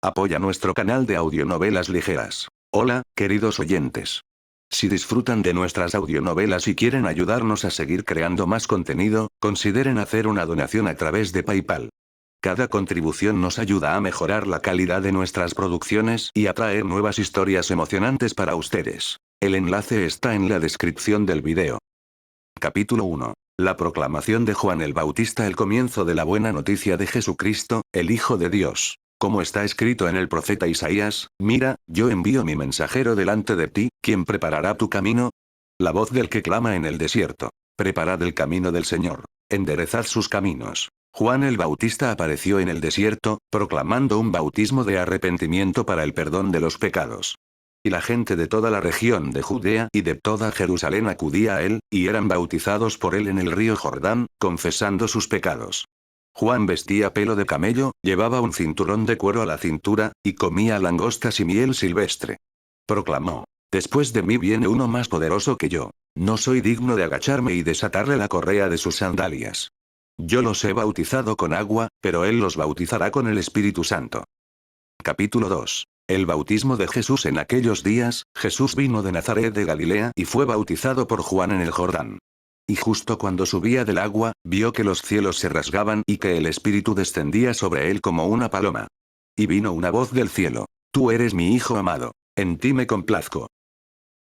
Apoya nuestro canal de audionovelas ligeras. Hola, queridos oyentes. Si disfrutan de nuestras audionovelas y quieren ayudarnos a seguir creando más contenido, consideren hacer una donación a través de PayPal. Cada contribución nos ayuda a mejorar la calidad de nuestras producciones y a traer nuevas historias emocionantes para ustedes. El enlace está en la descripción del video. Capítulo 1. La proclamación de Juan el Bautista, el comienzo de la buena noticia de Jesucristo, el Hijo de Dios. Como está escrito en el profeta Isaías, mira, yo envío mi mensajero delante de ti, quien preparará tu camino. La voz del que clama en el desierto. Preparad el camino del Señor. Enderezad sus caminos. Juan el Bautista apareció en el desierto, proclamando un bautismo de arrepentimiento para el perdón de los pecados. Y la gente de toda la región de Judea y de toda Jerusalén acudía a él, y eran bautizados por él en el río Jordán, confesando sus pecados. Juan vestía pelo de camello, llevaba un cinturón de cuero a la cintura, y comía langostas y miel silvestre. Proclamó: después de mí viene uno más poderoso que yo. No soy digno de agacharme y desatarle la correa de sus sandalias. Yo los he bautizado con agua, pero él los bautizará con el Espíritu Santo. Capítulo 2. El bautismo de Jesús. En aquellos días, Jesús vino de Nazaret de Galilea y fue bautizado por Juan en el Jordán. Y justo cuando subía del agua, vio que los cielos se rasgaban y que el Espíritu descendía sobre él como una paloma. Y vino una voz del cielo: Tú eres mi Hijo amado, en ti me complazco.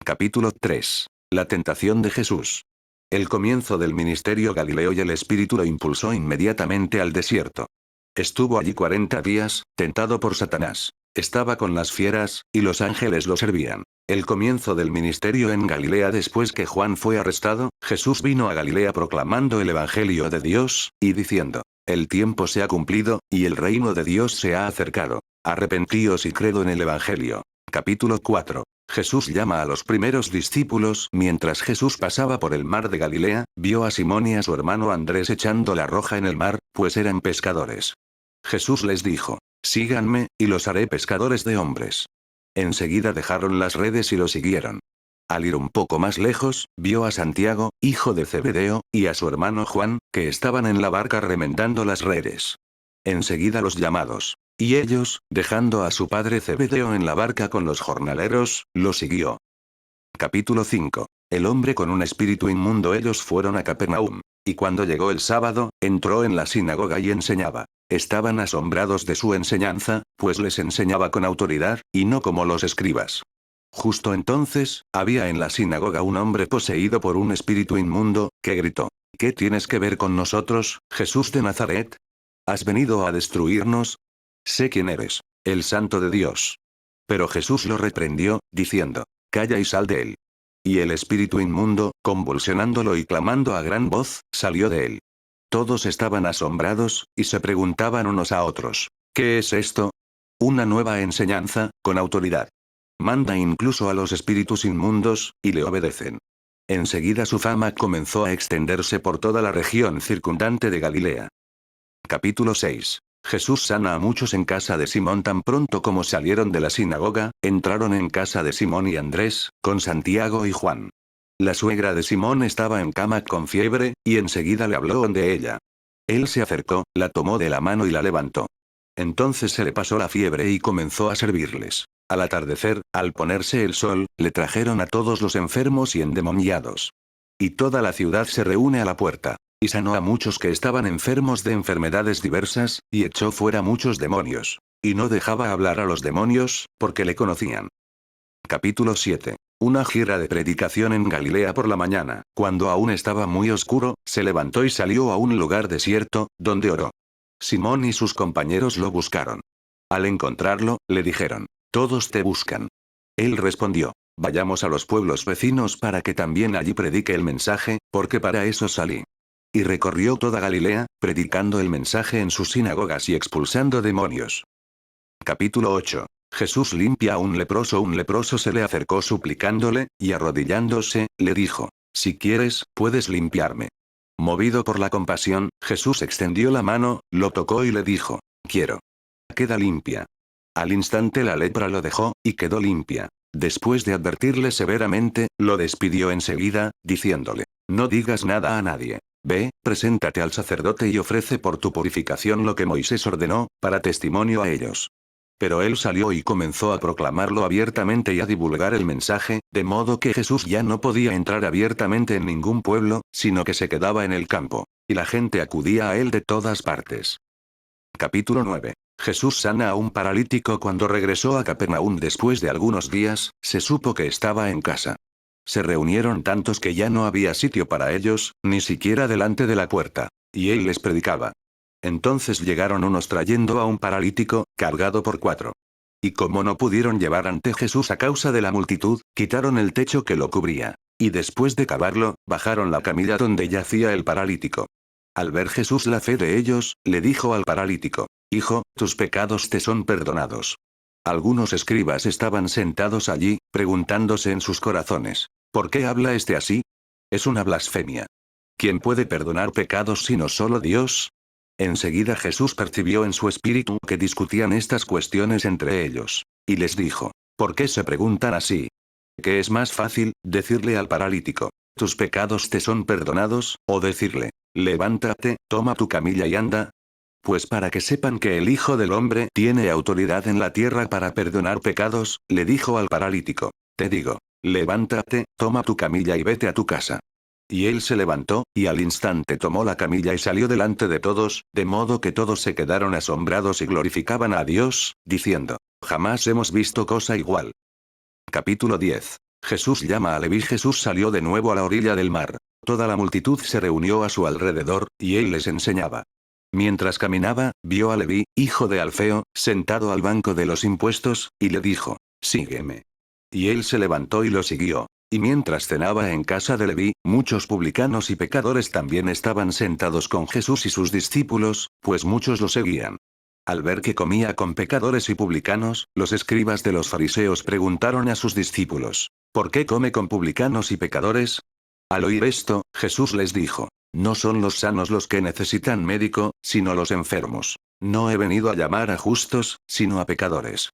Capítulo 3. La tentación de Jesús. El comienzo del ministerio galileo y el Espíritu lo impulsó inmediatamente al desierto. Estuvo allí 40 días, tentado por Satanás. Estaba con las fieras, y los ángeles lo servían. El comienzo del ministerio en Galilea. Después que Juan fue arrestado, Jesús vino a Galilea proclamando el Evangelio de Dios, y diciendo: el tiempo se ha cumplido, y el reino de Dios se ha acercado. Arrepentíos y creed en el Evangelio. Capítulo 4. Jesús llama a los primeros discípulos. Mientras Jesús pasaba por el mar de Galilea, vio a Simón y a su hermano Andrés echando la roja en el mar, pues eran pescadores. Jesús les dijo: síganme, y los haré pescadores de hombres. Enseguida dejaron las redes y lo siguieron. Al ir un poco más lejos, vio a Santiago, hijo de Zebedeo, y a su hermano Juan, que estaban en la barca remendando las redes. Enseguida los llamados. Y ellos, dejando a su padre Zebedeo en la barca con los jornaleros, lo siguió. Capítulo 5. El hombre con un espíritu inmundo. Ellos fueron a Capernaum. Y cuando llegó el sábado, entró en la sinagoga y enseñaba. Estaban asombrados de su enseñanza, pues les enseñaba con autoridad, y no como los escribas. Justo entonces, había en la sinagoga un hombre poseído por un espíritu inmundo, que gritó: ¿qué tienes que ver con nosotros, Jesús de Nazaret? ¿Has venido a destruirnos? Sé quién eres, el Santo de Dios. Pero Jesús lo reprendió, diciendo: calla y sal de él. Y el espíritu inmundo, convulsionándolo y clamando a gran voz, salió de él. Todos estaban asombrados, y se preguntaban unos a otros: ¿qué es esto? Una nueva enseñanza, con autoridad. Manda incluso a los espíritus inmundos, y le obedecen. Enseguida su fama comenzó a extenderse por toda la región circundante de Galilea. Capítulo 6. Jesús sana a muchos en casa de Simón. Tan pronto como salieron de la sinagoga, entraron en casa de Simón y Andrés, con Santiago y Juan. La suegra de Simón estaba en cama con fiebre, y enseguida le habló de ella. Él se acercó, la tomó de la mano y la levantó. Entonces se le pasó la fiebre y comenzó a servirles. Al atardecer, al ponerse el sol, le trajeron a todos los enfermos y endemoniados. Y toda la ciudad se reúne a la puerta. Y sanó a muchos que estaban enfermos de enfermedades diversas, y echó fuera muchos demonios. Y no dejaba hablar a los demonios, porque le conocían. Capítulo 7. Una gira de predicación en Galilea. Por la mañana, cuando aún estaba muy oscuro, se levantó y salió a un lugar desierto, donde oró. Simón y sus compañeros lo buscaron. Al encontrarlo, le dijeron: todos te buscan. Él respondió: vayamos a los pueblos vecinos para que también allí predique el mensaje, porque para eso salí. Y recorrió toda Galilea, predicando el mensaje en sus sinagogas y expulsando demonios. Capítulo 8. Jesús limpia a un leproso. Un leproso se le acercó suplicándole, y arrodillándose, le dijo: si quieres, puedes limpiarme. Movido por la compasión, Jesús extendió la mano, lo tocó y le dijo: quiero. Queda limpia. Al instante la lepra lo dejó, y quedó limpia. Después de advertirle severamente, lo despidió enseguida, diciéndole: no digas nada a nadie. Ve, preséntate al sacerdote y ofrece por tu purificación lo que Moisés ordenó, para testimonio a ellos. Pero él salió y comenzó a proclamarlo abiertamente y a divulgar el mensaje, de modo que Jesús ya no podía entrar abiertamente en ningún pueblo, sino que se quedaba en el campo. Y la gente acudía a él de todas partes. Capítulo 9. Jesús sana a un paralítico. Cuando regresó a Capernaum después de algunos días, se supo que estaba en casa. Se reunieron tantos que ya no había sitio para ellos, ni siquiera delante de la puerta. Y él les predicaba. Entonces llegaron unos trayendo a un paralítico, cargado por 4. Y como no pudieron llevar ante Jesús a causa de la multitud, quitaron el techo que lo cubría. Y después de cavarlo, bajaron la camilla donde yacía el paralítico. Al ver Jesús la fe de ellos, le dijo al paralítico: Hijo, tus pecados te son perdonados. Algunos escribas estaban sentados allí, preguntándose en sus corazones: ¿por qué habla este así? Es una blasfemia. ¿Quién puede perdonar pecados sino solo Dios? Enseguida Jesús percibió en su espíritu que discutían estas cuestiones entre ellos. Y les dijo: ¿por qué se preguntan así? ¿Qué es más fácil, decirle al paralítico: tus pecados te son perdonados, o decirle: levántate, toma tu camilla y anda? Pues para que sepan que el Hijo del Hombre tiene autoridad en la tierra para perdonar pecados, le dijo al paralítico: te digo, levántate, toma tu camilla y vete a tu casa. Y él se levantó, y al instante tomó la camilla y salió delante de todos, de modo que todos se quedaron asombrados y glorificaban a Dios, diciendo: jamás hemos visto cosa igual. Capítulo 10. Jesús llama a Leví. Jesús salió de nuevo a la orilla del mar. Toda la multitud se reunió a su alrededor, y él les enseñaba. Mientras caminaba, vio a Leví, hijo de Alfeo, sentado al banco de los impuestos, y le dijo: sígueme. Y él se levantó y lo siguió. Y mientras cenaba en casa de Leví, muchos publicanos y pecadores también estaban sentados con Jesús y sus discípulos, pues muchos lo seguían. Al ver que comía con pecadores y publicanos, los escribas de los fariseos preguntaron a sus discípulos: ¿por qué come con publicanos y pecadores? Al oír esto, Jesús les dijo: no son los sanos los que necesitan médico, sino los enfermos. No he venido a llamar a justos, sino a pecadores.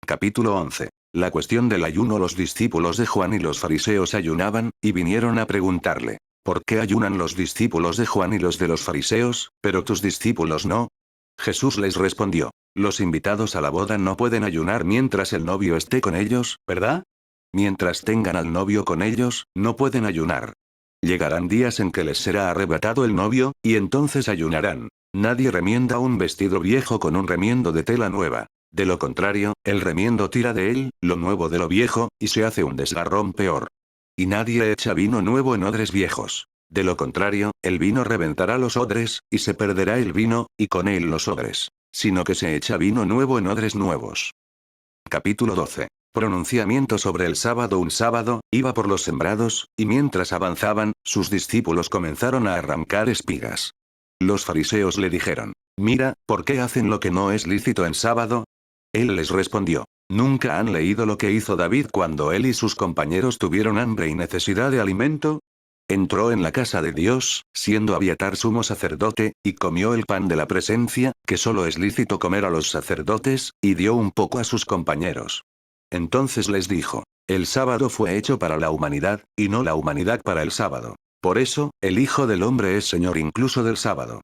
Capítulo 11. La cuestión del ayuno. Los discípulos de Juan y los fariseos ayunaban, y vinieron a preguntarle: ¿por qué ayunan los discípulos de Juan y los de los fariseos, pero tus discípulos no? Jesús les respondió: los invitados a la boda no pueden ayunar mientras el novio esté con ellos, ¿verdad? Mientras tengan al novio con ellos, no pueden ayunar. Llegarán días en que les será arrebatado el novio, y entonces ayunarán. Nadie remienda un vestido viejo con un remiendo de tela nueva. De lo contrario, el remiendo tira de él, lo nuevo de lo viejo, y se hace un desgarrón peor. Y nadie echa vino nuevo en odres viejos. De lo contrario, el vino reventará los odres, y se perderá el vino, y con él los odres. Sino que se echa vino nuevo en odres nuevos. Capítulo 12. Pronunciamiento sobre el sábado. Un sábado, iba por los sembrados, y mientras avanzaban, sus discípulos comenzaron a arrancar espigas. Los fariseos le dijeron: mira, ¿por qué hacen lo que no es lícito en sábado? Él les respondió: ¿nunca han leído lo que hizo David cuando él y sus compañeros tuvieron hambre y necesidad de alimento? Entró en la casa de Dios, siendo Abiatar sumo sacerdote, y comió el pan de la presencia, que solo es lícito comer a los sacerdotes, y dio un poco a sus compañeros. Entonces les dijo: el sábado fue hecho para la humanidad, y no la humanidad para el sábado. Por eso, el Hijo del Hombre es Señor incluso del sábado.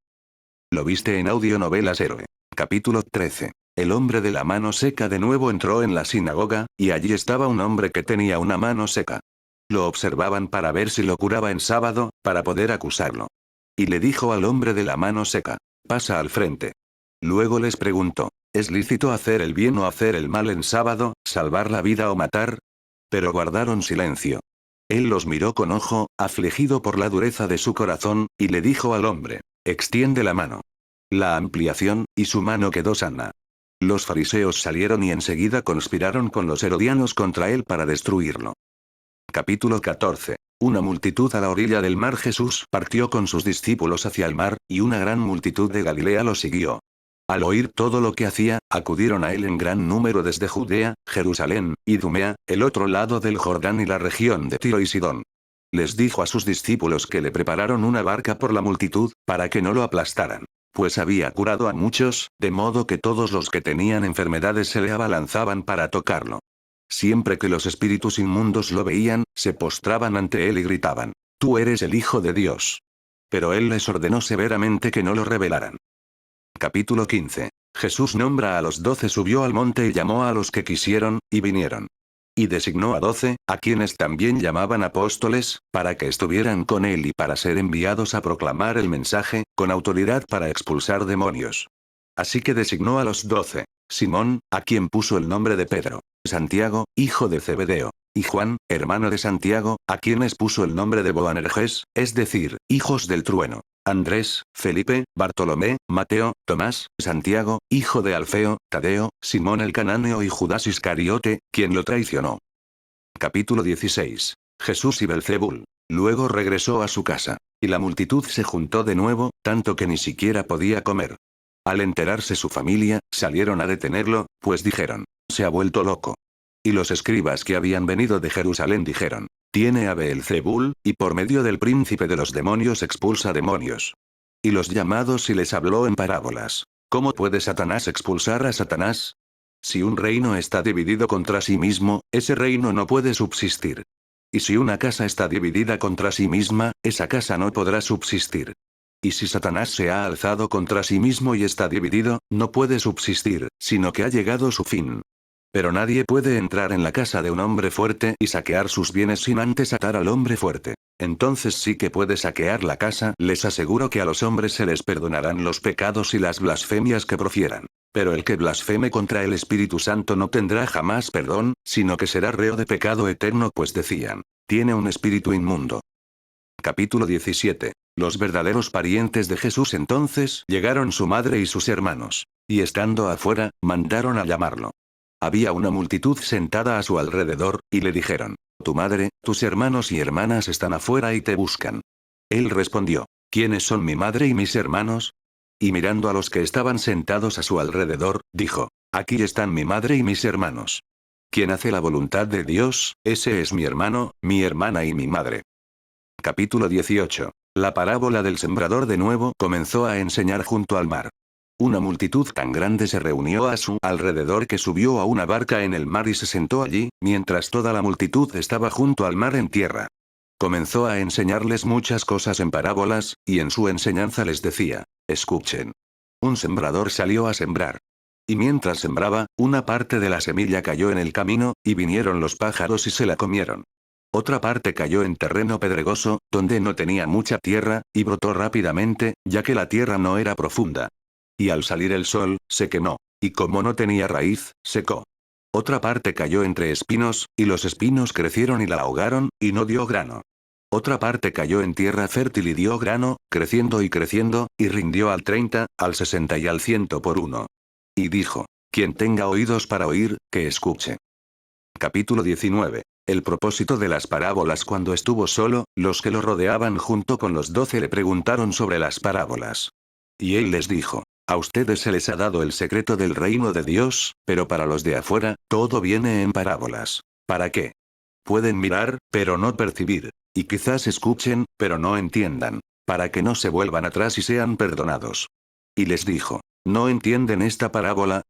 Lo viste en Audionovelas Héroe. Capítulo 13. El hombre de la mano seca de nuevo entró en la sinagoga, y allí estaba un hombre que tenía una mano seca. Lo observaban para ver si lo curaba en sábado, para poder acusarlo. Y le dijo al hombre de la mano seca: pasa al frente. Luego les preguntó: ¿es lícito hacer el bien o hacer el mal en sábado, salvar la vida o matar? Pero guardaron silencio. Él los miró con ojo, afligido por la dureza de su corazón, y le dijo al hombre: extiende la mano. La ampliación, y su mano quedó sana. Los fariseos salieron y enseguida conspiraron con los herodianos contra él para destruirlo. Capítulo 14. Una multitud a la orilla del mar. Jesús partió con sus discípulos hacia el mar, y una gran multitud de Galilea lo siguió. Al oír todo lo que hacía, acudieron a él en gran número desde Judea, Jerusalén, Idumea, el otro lado del Jordán y la región de Tiro y Sidón. Les dijo a sus discípulos que le prepararon una barca por la multitud, para que no lo aplastaran. Pues había curado a muchos, de modo que todos los que tenían enfermedades se le abalanzaban para tocarlo. Siempre que los espíritus inmundos lo veían, se postraban ante él y gritaban: tú eres el Hijo de Dios. Pero él les ordenó severamente que no lo revelaran. Capítulo 15. Jesús nombra a los 12, subió al monte y llamó a los que quisieron, y vinieron. Y designó a 12, a quienes también llamaban apóstoles, para que estuvieran con él y para ser enviados a proclamar el mensaje, con autoridad para expulsar demonios. Así que designó a los 12. Simón, a quien puso el nombre de Pedro. Santiago, hijo de Zebedeo. Y Juan, hermano de Santiago, a quienes puso el nombre de Boanerges, es decir, hijos del trueno. Andrés, Felipe, Bartolomé, Mateo, Tomás, Santiago, hijo de Alfeo, Tadeo, Simón el cananeo y Judas Iscariote, quien lo traicionó. Capítulo 16. Jesús y Belzebul. Luego regresó a su casa. Y la multitud se juntó de nuevo, tanto que ni siquiera podía comer. Al enterarse su familia, salieron a detenerlo, pues dijeron, se ha vuelto loco. Y los escribas que habían venido de Jerusalén dijeron, tiene a Beelzebul, y por medio del príncipe de los demonios expulsa demonios. Y los llamados y les habló en parábolas. ¿Cómo puede Satanás expulsar a Satanás? Si un reino está dividido contra sí mismo, ese reino no puede subsistir. Y si una casa está dividida contra sí misma, esa casa no podrá subsistir. Y si Satanás se ha alzado contra sí mismo y está dividido, no puede subsistir, sino que ha llegado su fin. Pero nadie puede entrar en la casa de un hombre fuerte y saquear sus bienes sin antes atar al hombre fuerte. Entonces sí que puede saquear la casa. Les aseguro que a los hombres se les perdonarán los pecados y las blasfemias que profieran. Pero el que blasfeme contra el Espíritu Santo no tendrá jamás perdón, sino que será reo de pecado eterno, pues decían, tiene un espíritu inmundo. Capítulo 17. Los verdaderos parientes de Jesús. Entonces llegaron su madre y sus hermanos. Y estando afuera, mandaron a llamarlo. Había una multitud sentada a su alrededor, y le dijeron, tu madre, tus hermanos y hermanas están afuera y te buscan. Él respondió, ¿quiénes son mi madre y mis hermanos? Y mirando a los que estaban sentados a su alrededor, dijo, aquí están mi madre y mis hermanos. Quien hace la voluntad de Dios, ese es mi hermano, mi hermana y mi madre. Capítulo 18. La parábola del sembrador. De nuevo comenzó a enseñar junto al mar. Una multitud tan grande se reunió a su alrededor que subió a una barca en el mar y se sentó allí, mientras toda la multitud estaba junto al mar en tierra. Comenzó a enseñarles muchas cosas en parábolas, y en su enseñanza les decía, escuchen. Un sembrador salió a sembrar. Y mientras sembraba, una parte de la semilla cayó en el camino, y vinieron los pájaros y se la comieron. Otra parte cayó en terreno pedregoso, donde no tenía mucha tierra, y brotó rápidamente, ya que la tierra no era profunda. Y al salir el sol, se quemó. Y como no tenía raíz, secó. Otra parte cayó entre espinos, y los espinos crecieron y la ahogaron, y no dio grano. Otra parte cayó en tierra fértil y dio grano, creciendo, y rindió al 30, al 60 y al 100 por uno. Y dijo, quien tenga oídos para oír, que escuche. Capítulo 19. El propósito de las parábolas. Cuando estuvo solo, los que lo rodeaban junto con los 12 le preguntaron sobre las parábolas. Y él les dijo, a ustedes se les ha dado el secreto del reino de Dios, pero para los de afuera, todo viene en parábolas. ¿Para qué? Pueden mirar, pero no percibir. Y quizás escuchen, pero no entiendan. Para que no se vuelvan atrás y sean perdonados. Y les dijo, ¿no entienden esta parábola?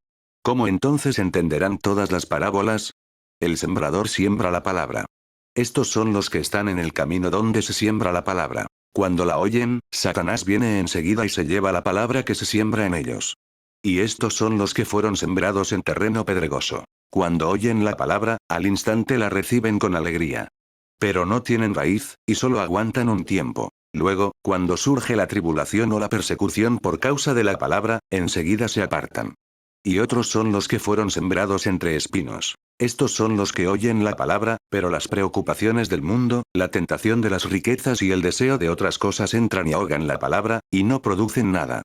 ¿Cómo entonces entenderán todas las parábolas? El sembrador siembra la palabra. Estos son los que están en el camino donde se siembra la palabra. Cuando la oyen, Satanás viene enseguida y se lleva la palabra que se siembra en ellos. Y estos son los que fueron sembrados en terreno pedregoso. Cuando oyen la palabra, al instante la reciben con alegría. Pero no tienen raíz, y solo aguantan un tiempo. Luego, cuando surge la tribulación o la persecución por causa de la palabra, enseguida se apartan. Y otros son los que fueron sembrados entre espinos. Estos son los que oyen la palabra, pero las preocupaciones del mundo, la tentación de las riquezas y el deseo de otras cosas entran y ahogan la palabra, y no producen nada.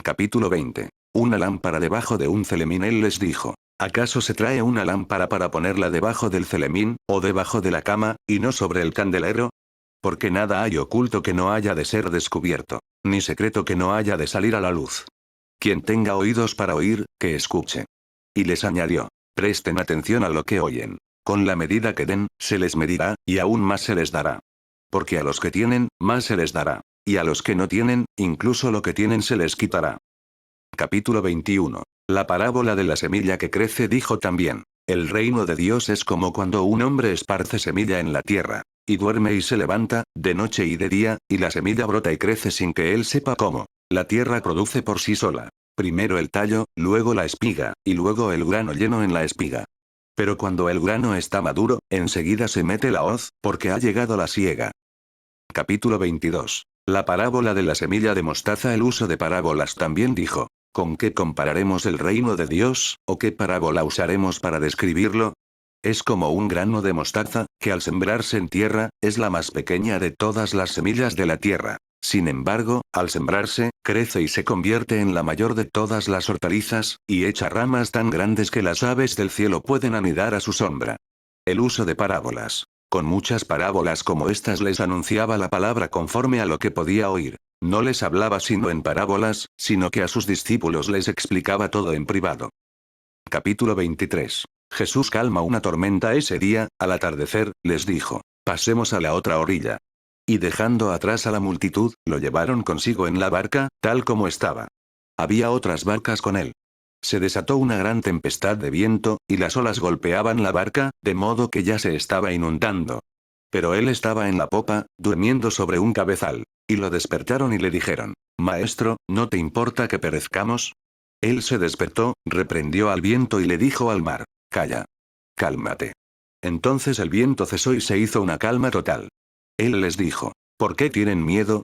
Capítulo 20. Una lámpara debajo de un celemín. Él les dijo, ¿acaso se trae una lámpara para ponerla debajo del celemín, o debajo de la cama, y no sobre el candelero? Porque nada hay oculto que no haya de ser descubierto, ni secreto que no haya de salir a la luz. Quien tenga oídos para oír, que escuche. Y les añadió, presten atención a lo que oyen. Con la medida que den, se les medirá, y aún más se les dará. Porque a los que tienen, más se les dará. Y a los que no tienen, incluso lo que tienen se les quitará. Capítulo 21. La parábola de la semilla que crece. Dijo también, el reino de Dios es como cuando un hombre esparce semilla en la tierra, y duerme y se levanta, de noche y de día, y la semilla brota y crece sin que él sepa cómo. La tierra produce por sí sola. Primero el tallo, luego la espiga, y luego el grano lleno en la espiga. Pero cuando el grano está maduro, enseguida se mete la hoz, porque ha llegado la siega. Capítulo 22. La parábola de la semilla de mostaza. El uso de parábolas. También dijo: ¿con qué compararemos el reino de Dios, o qué parábola usaremos para describirlo? Es como un grano de mostaza, que al sembrarse en tierra, es la más pequeña de todas las semillas de la tierra. Sin embargo, al sembrarse, crece y se convierte en la mayor de todas las hortalizas, y echa ramas tan grandes que las aves del cielo pueden anidar a su sombra. El uso de parábolas. Con muchas parábolas como estas les anunciaba la palabra conforme a lo que podía oír. No les hablaba sino en parábolas, sino que a sus discípulos les explicaba todo en privado. Capítulo 23. Jesús calma una tormenta. Ese día, al atardecer, les dijo: pasemos a la otra orilla. Y dejando atrás a la multitud, lo llevaron consigo en la barca, tal como estaba. Había otras barcas con él. Se desató una gran tempestad de viento, y las olas golpeaban la barca, de modo que ya se estaba inundando. Pero él estaba en la popa, durmiendo sobre un cabezal. Y lo despertaron y le dijeron: Maestro, ¿no te importa que perezcamos? Él se despertó, reprendió al viento y le dijo al mar: calla. Cálmate. Entonces el viento cesó y se hizo una calma total. Él les dijo: ¿por qué tienen miedo?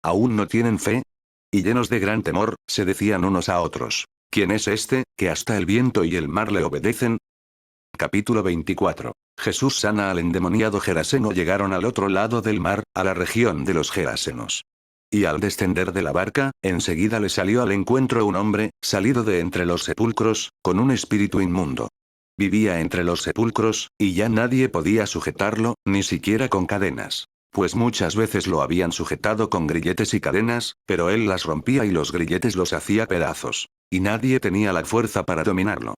¿Aún no tienen fe? Y llenos de gran temor, se decían unos a otros: ¿quién es este, que hasta el viento y el mar le obedecen? Capítulo 24. Jesús sana al endemoniado Geraseno. Llegaron al otro lado del mar, a la región de los Gerasenos. Y al descender de la barca, enseguida le salió al encuentro un hombre, salido de entre los sepulcros, con un espíritu inmundo. Vivía entre los sepulcros, y ya nadie podía sujetarlo, ni siquiera con cadenas. Pues muchas veces lo habían sujetado con grilletes y cadenas, pero él las rompía y los grilletes los hacía pedazos. Y nadie tenía la fuerza para dominarlo.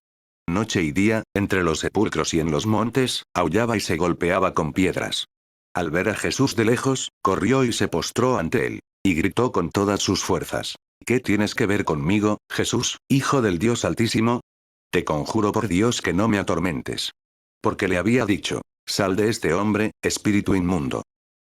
Noche y día, entre los sepulcros y en los montes, aullaba y se golpeaba con piedras. Al ver a Jesús de lejos, corrió y se postró ante él. Y gritó con todas sus fuerzas: ¿qué tienes que ver conmigo, Jesús, Hijo del Dios Altísimo? Te conjuro por Dios que no me atormentes. Porque le había dicho: sal de este hombre, espíritu inmundo.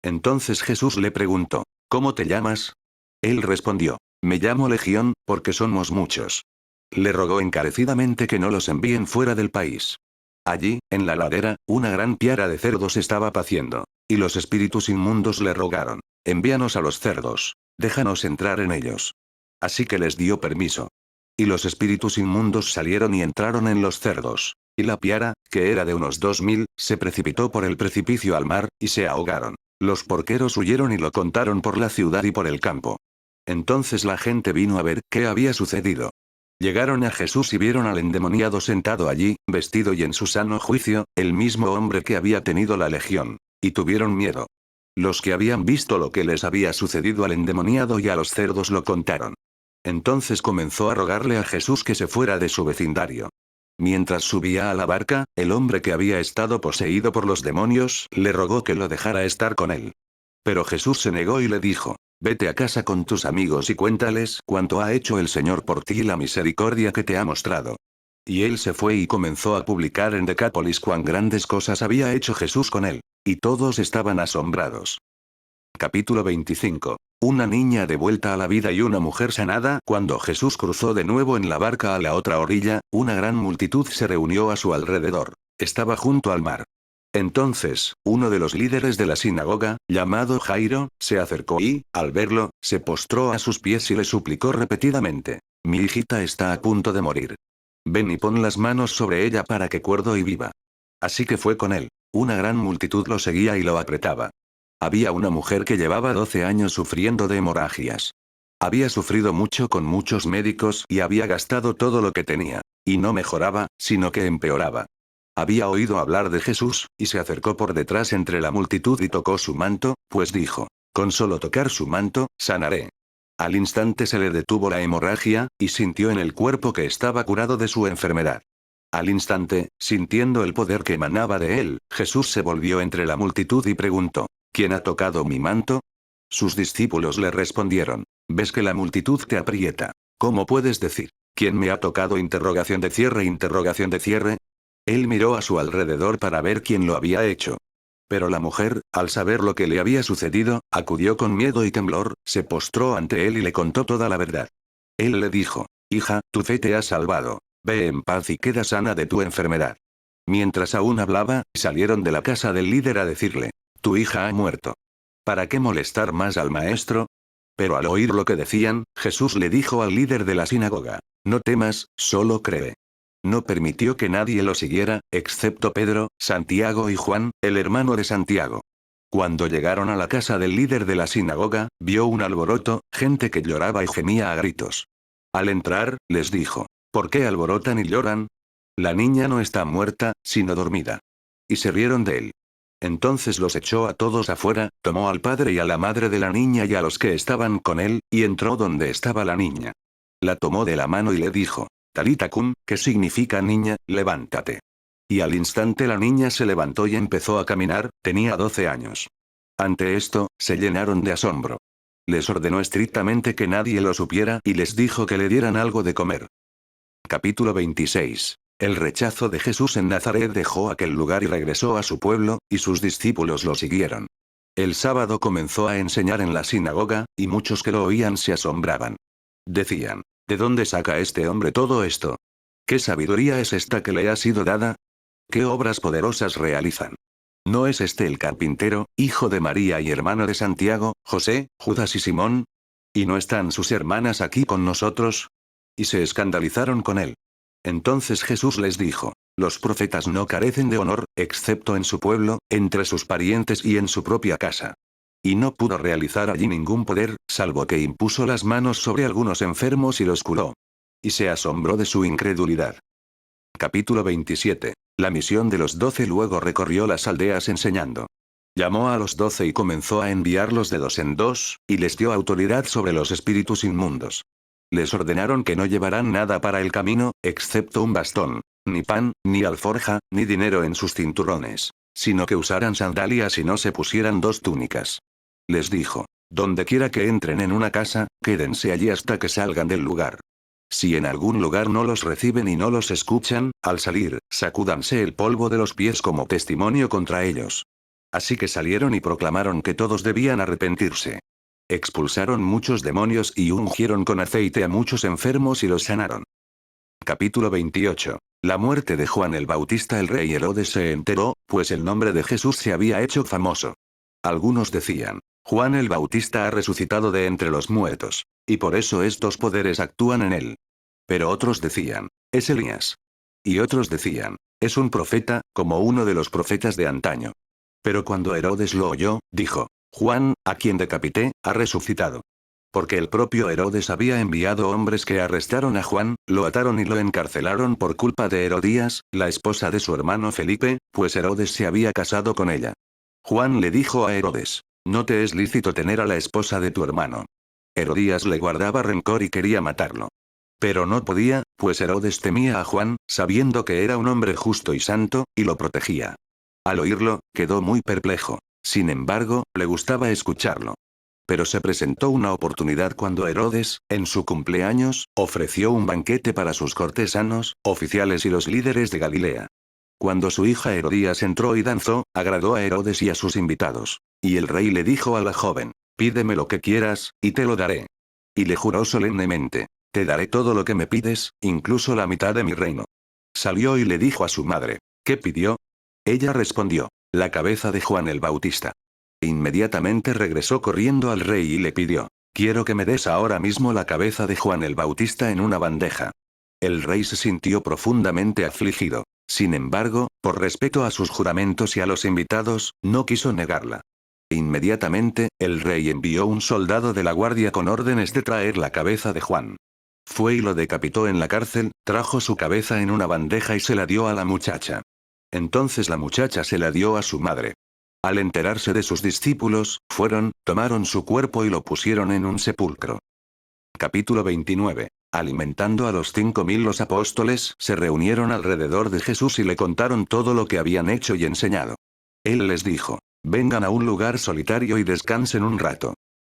Entonces Jesús le preguntó: ¿cómo te llamas? Él respondió: me llamo Legión, porque somos muchos. Le rogó encarecidamente que no los envíen fuera del país. Allí, en la ladera, una gran piara de cerdos estaba paciendo. Y los espíritus inmundos le rogaron: envíanos a los cerdos. Déjanos entrar en ellos. Así que les dio permiso. Y los espíritus inmundos salieron y entraron en los cerdos. Y la piara, que era de unos 2000, se precipitó por el precipicio al mar, y se ahogaron. Los porqueros huyeron y lo contaron por la ciudad y por el campo. Entonces la gente vino a ver qué había sucedido. Llegaron a Jesús y vieron al endemoniado sentado allí, vestido y en su sano juicio, el mismo hombre que había tenido la legión. Y tuvieron miedo. Los que habían visto lo que les había sucedido al endemoniado y a los cerdos lo contaron. Entonces comenzó a rogarle a Jesús que se fuera de su vecindario. Mientras subía a la barca, el hombre que había estado poseído por los demonios le rogó que lo dejara estar con él. Pero Jesús se negó y le dijo: vete a casa con tus amigos y cuéntales cuánto ha hecho el Señor por ti y la misericordia que te ha mostrado. Y él se fue y comenzó a publicar en Decápolis cuán grandes cosas había hecho Jesús con él. Y todos estaban asombrados. Capítulo 25. Una niña de vuelta a la vida y una mujer sanada. Cuando Jesús cruzó de nuevo en la barca a la otra orilla, una gran multitud se reunió a su alrededor. Estaba junto al mar. Entonces, uno de los líderes de la sinagoga, llamado Jairo, se acercó y, al verlo, se postró a sus pies y le suplicó repetidamente: mi hijita está a punto de morir. Ven y pon las manos sobre ella para que cuerdo y viva. Así que fue con él. Una gran multitud lo seguía y lo apretaba. Había una mujer que llevaba 12 años sufriendo de hemorragias. Había sufrido mucho con muchos médicos y había gastado todo lo que tenía. Y no mejoraba, sino que empeoraba. Había oído hablar de Jesús, y se acercó por detrás entre la multitud y tocó su manto, pues dijo: con solo tocar su manto, sanaré. Al instante se le detuvo la hemorragia, y sintió en el cuerpo que estaba curado de su enfermedad. Al instante, sintiendo el poder que emanaba de él, Jesús se volvió entre la multitud y preguntó: ¿quién ha tocado mi manto? Sus discípulos le respondieron: ves que la multitud te aprieta. ¿Cómo puedes decir: ¿quién me ha tocado? Interrogación de cierre. Él miró a su alrededor para ver quién lo había hecho. Pero la mujer, al saber lo que le había sucedido, acudió con miedo y temblor, se postró ante él y le contó toda la verdad. Él le dijo: Hija, tu fe te ha salvado. Ve en paz y queda sana de tu enfermedad. Mientras aún hablaba, salieron de la casa del líder a decirle: tu hija ha muerto. ¿Para qué molestar más al maestro? Pero al oír lo que decían, Jesús le dijo al líder de la sinagoga: no temas, solo cree. No permitió que nadie lo siguiera, excepto Pedro, Santiago y Juan, el hermano de Santiago. Cuando llegaron a la casa del líder de la sinagoga, vio un alboroto, gente que lloraba y gemía a gritos. Al entrar, les dijo: ¿por qué alborotan y lloran? La niña no está muerta, sino dormida. Y se rieron de él. Entonces los echó a todos afuera, tomó al padre y a la madre de la niña y a los que estaban con él, y entró donde estaba la niña. La tomó de la mano y le dijo: Talita cum, que significa niña, levántate. Y al instante la niña se levantó y empezó a caminar, tenía 12 años. Ante esto, se llenaron de asombro. Les ordenó estrictamente que nadie lo supiera y les dijo que le dieran algo de comer. Capítulo 26. El rechazo de Jesús en Nazaret. Dejó aquel lugar y regresó a su pueblo, y sus discípulos lo siguieron. El sábado comenzó a enseñar en la sinagoga, y muchos que lo oían se asombraban. Decían: ¿de dónde saca este hombre todo esto? ¿Qué sabiduría es esta que le ha sido dada? ¿Qué obras poderosas realizan? ¿No es este el carpintero, hijo de María y hermano de Santiago, José, Judas y Simón? ¿Y no están sus hermanas aquí con nosotros? Y se escandalizaron con él. Entonces Jesús les dijo: los profetas no carecen de honor, excepto en su pueblo, entre sus parientes y en su propia casa. Y no pudo realizar allí ningún poder, salvo que impuso las manos sobre algunos enfermos y los curó. Y se asombró de su incredulidad. Capítulo 27. La misión de los 12. Luego recorrió las aldeas enseñando. Llamó a los 12 y comenzó a enviarlos de 2 en 2, y les dio autoridad sobre los espíritus inmundos. Les ordenaron que no llevaran nada para el camino, excepto un bastón, ni pan, ni alforja, ni dinero en sus cinturones, sino que usaran sandalias y no se pusieran 2 túnicas. Les dijo: donde quiera que entren en una casa, quédense allí hasta que salgan del lugar. Si en algún lugar no los reciben y no los escuchan, al salir, sacúdanse el polvo de los pies como testimonio contra ellos. Así que salieron y proclamaron que todos debían arrepentirse. Expulsaron muchos demonios y ungieron con aceite a muchos enfermos y los sanaron. Capítulo 28. La muerte de Juan el Bautista. El rey Herodes se enteró, pues el nombre de Jesús se había hecho famoso. Algunos decían: Juan el Bautista ha resucitado de entre los muertos, y por eso estos poderes actúan en él. Pero otros decían: es Elías. Y otros decían: es un profeta, como uno de los profetas de antaño. Pero cuando Herodes lo oyó, dijo: Juan, a quien decapité, ha resucitado. Porque el propio Herodes había enviado hombres que arrestaron a Juan, lo ataron y lo encarcelaron por culpa de Herodías, la esposa de su hermano Felipe, pues Herodes se había casado con ella. Juan le dijo a Herodes: no te es lícito tener a la esposa de tu hermano. Herodías le guardaba rencor y quería matarlo. Pero no podía, pues Herodes temía a Juan, sabiendo que era un hombre justo y santo, y lo protegía. Al oírlo, quedó muy perplejo. Sin embargo, le gustaba escucharlo. Pero se presentó una oportunidad cuando Herodes, en su cumpleaños, ofreció un banquete para sus cortesanos, oficiales y los líderes de Galilea. Cuando su hija Herodías entró y danzó, agradó a Herodes y a sus invitados. Y el rey le dijo a la joven: pídeme lo que quieras, y te lo daré. Y le juró solemnemente: te daré todo lo que me pides, incluso la mitad de mi reino. Salió y le dijo a su madre: ¿qué pidió? Ella respondió: la cabeza de Juan el Bautista. Inmediatamente regresó corriendo al rey y le pidió: quiero que me des ahora mismo la cabeza de Juan el Bautista en una bandeja. El rey se sintió profundamente afligido. Sin embargo, por respeto a sus juramentos y a los invitados, no quiso negarla. Inmediatamente, el rey envió un soldado de la guardia con órdenes de traer la cabeza de Juan. Fue y lo decapitó en la cárcel, trajo su cabeza en una bandeja y se la dio a la muchacha. Entonces la muchacha se la dio a su madre. Al enterarse de sus discípulos, fueron, tomaron su cuerpo y lo pusieron en un sepulcro. Capítulo 29. Alimentando a los 5000. Los apóstoles se reunieron alrededor de Jesús y le contaron todo lo que habían hecho y enseñado. Él les dijo: vengan a un lugar solitario y descansen un rato.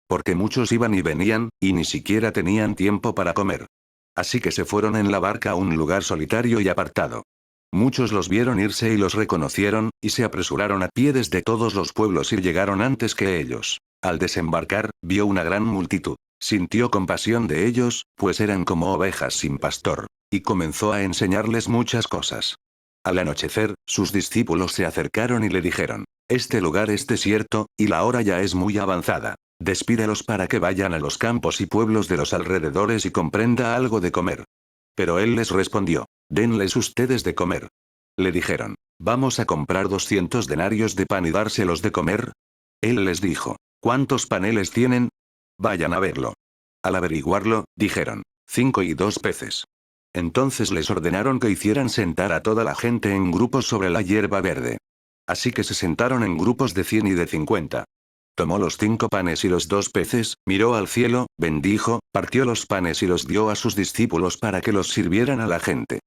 Porque muchos iban y venían, y ni siquiera tenían tiempo para comer. Así que se fueron en la barca a un lugar solitario y apartado. Muchos los vieron irse y los reconocieron, y se apresuraron a pie desde todos los pueblos y llegaron antes que ellos. Al desembarcar, vio una gran multitud. Sintió compasión de ellos, pues eran como ovejas sin pastor, y comenzó a enseñarles muchas cosas. Al anochecer, sus discípulos se acercaron y le dijeron: este lugar es desierto, y la hora ya es muy avanzada. Despídelos para que vayan a los campos y pueblos de los alrededores y comprenda algo de comer. Pero él les respondió: denles ustedes de comer. Le dijeron: ¿vamos a comprar 200 denarios de pan y dárselos de comer? Él les dijo: ¿cuántos paneles tienen? Vayan a verlo. Al averiguarlo, dijeron: 5 y 2 peces. Entonces les ordenaron que hicieran sentar a toda la gente en grupos sobre la hierba verde. Así que se sentaron en grupos de 100 y de 50. Tomó los 5 panes y los 2 peces, miró al cielo, bendijo, partió los panes y los dio a sus discípulos para que los sirvieran a la gente.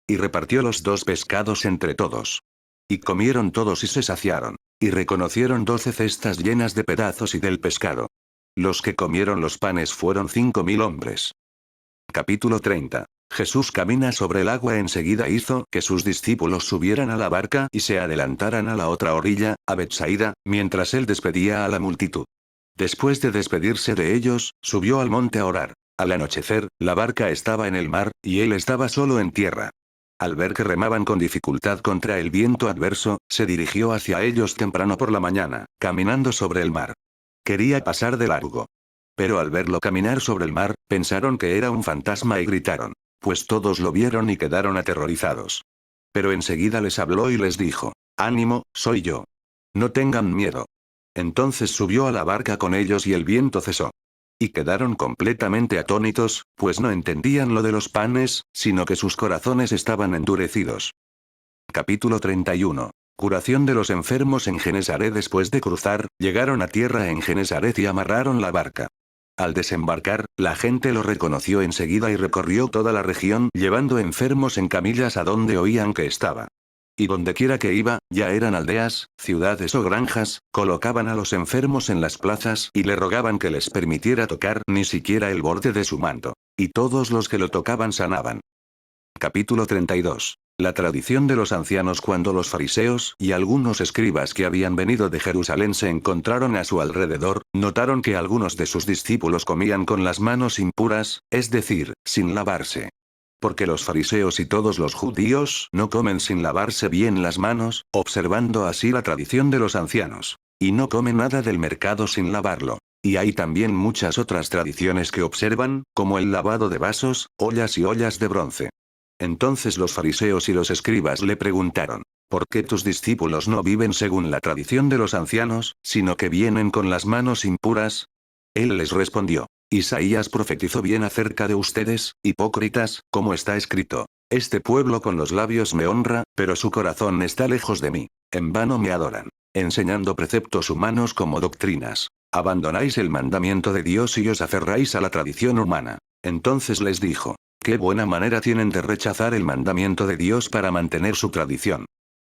Y repartió los 2 pescados entre todos. Y comieron todos y se saciaron. Y reconocieron 12 cestas llenas de pedazos y del pescado. Los que comieron los panes fueron 5000 hombres. Capítulo 30. Jesús camina sobre el agua. Enseguida hizo que sus discípulos subieran a la barca y se adelantaran a la otra orilla, a Betsaida, mientras él despedía a la multitud. Después de despedirse de ellos, subió al monte a orar. Al anochecer, la barca estaba en el mar, y él estaba solo en tierra. Al ver que remaban con dificultad contra el viento adverso, se dirigió hacia ellos temprano por la mañana, caminando sobre el mar. Quería pasar de largo. Pero al verlo caminar sobre el mar, pensaron que era un fantasma y gritaron. Pues todos lo vieron y quedaron aterrorizados. Pero enseguida les habló y les dijo: ánimo, soy yo. No tengan miedo. Entonces subió a la barca con ellos y el viento cesó. Y quedaron completamente atónitos, pues no entendían lo de los panes, sino que sus corazones estaban endurecidos. Capítulo 31. Curación de los enfermos en Genesaret. Después de cruzar, llegaron a tierra en Genesaret y amarraron la barca. Al desembarcar, la gente lo reconoció enseguida y recorrió toda la región llevando enfermos en camillas a donde oían que estaba. Y dondequiera que iba, ya eran aldeas, ciudades o granjas, colocaban a los enfermos en las plazas y le rogaban que les permitiera tocar ni siquiera el borde de su manto. Y todos los que lo tocaban sanaban. Capítulo 32. La tradición de los ancianos. Cuando los fariseos y algunos escribas que habían venido de Jerusalén se encontraron a su alrededor, notaron que algunos de sus discípulos comían con las manos impuras, es decir, sin lavarse. Porque los fariseos y todos los judíos no comen sin lavarse bien las manos, observando así la tradición de los ancianos. Y no comen nada del mercado sin lavarlo. Y hay también muchas otras tradiciones que observan, como el lavado de vasos, ollas y ollas de bronce. Entonces los fariseos y los escribas le preguntaron: ¿por qué tus discípulos no viven según la tradición de los ancianos, sino que vienen con las manos impuras? Él les respondió: Isaías profetizó bien acerca de ustedes, hipócritas, como está escrito: este pueblo con los labios me honra, pero su corazón está lejos de mí. En vano me adoran, enseñando preceptos humanos como doctrinas. Abandonáis el mandamiento de Dios y os aferráis a la tradición humana. Entonces les dijo: qué buena manera tienen de rechazar el mandamiento de Dios para mantener su tradición.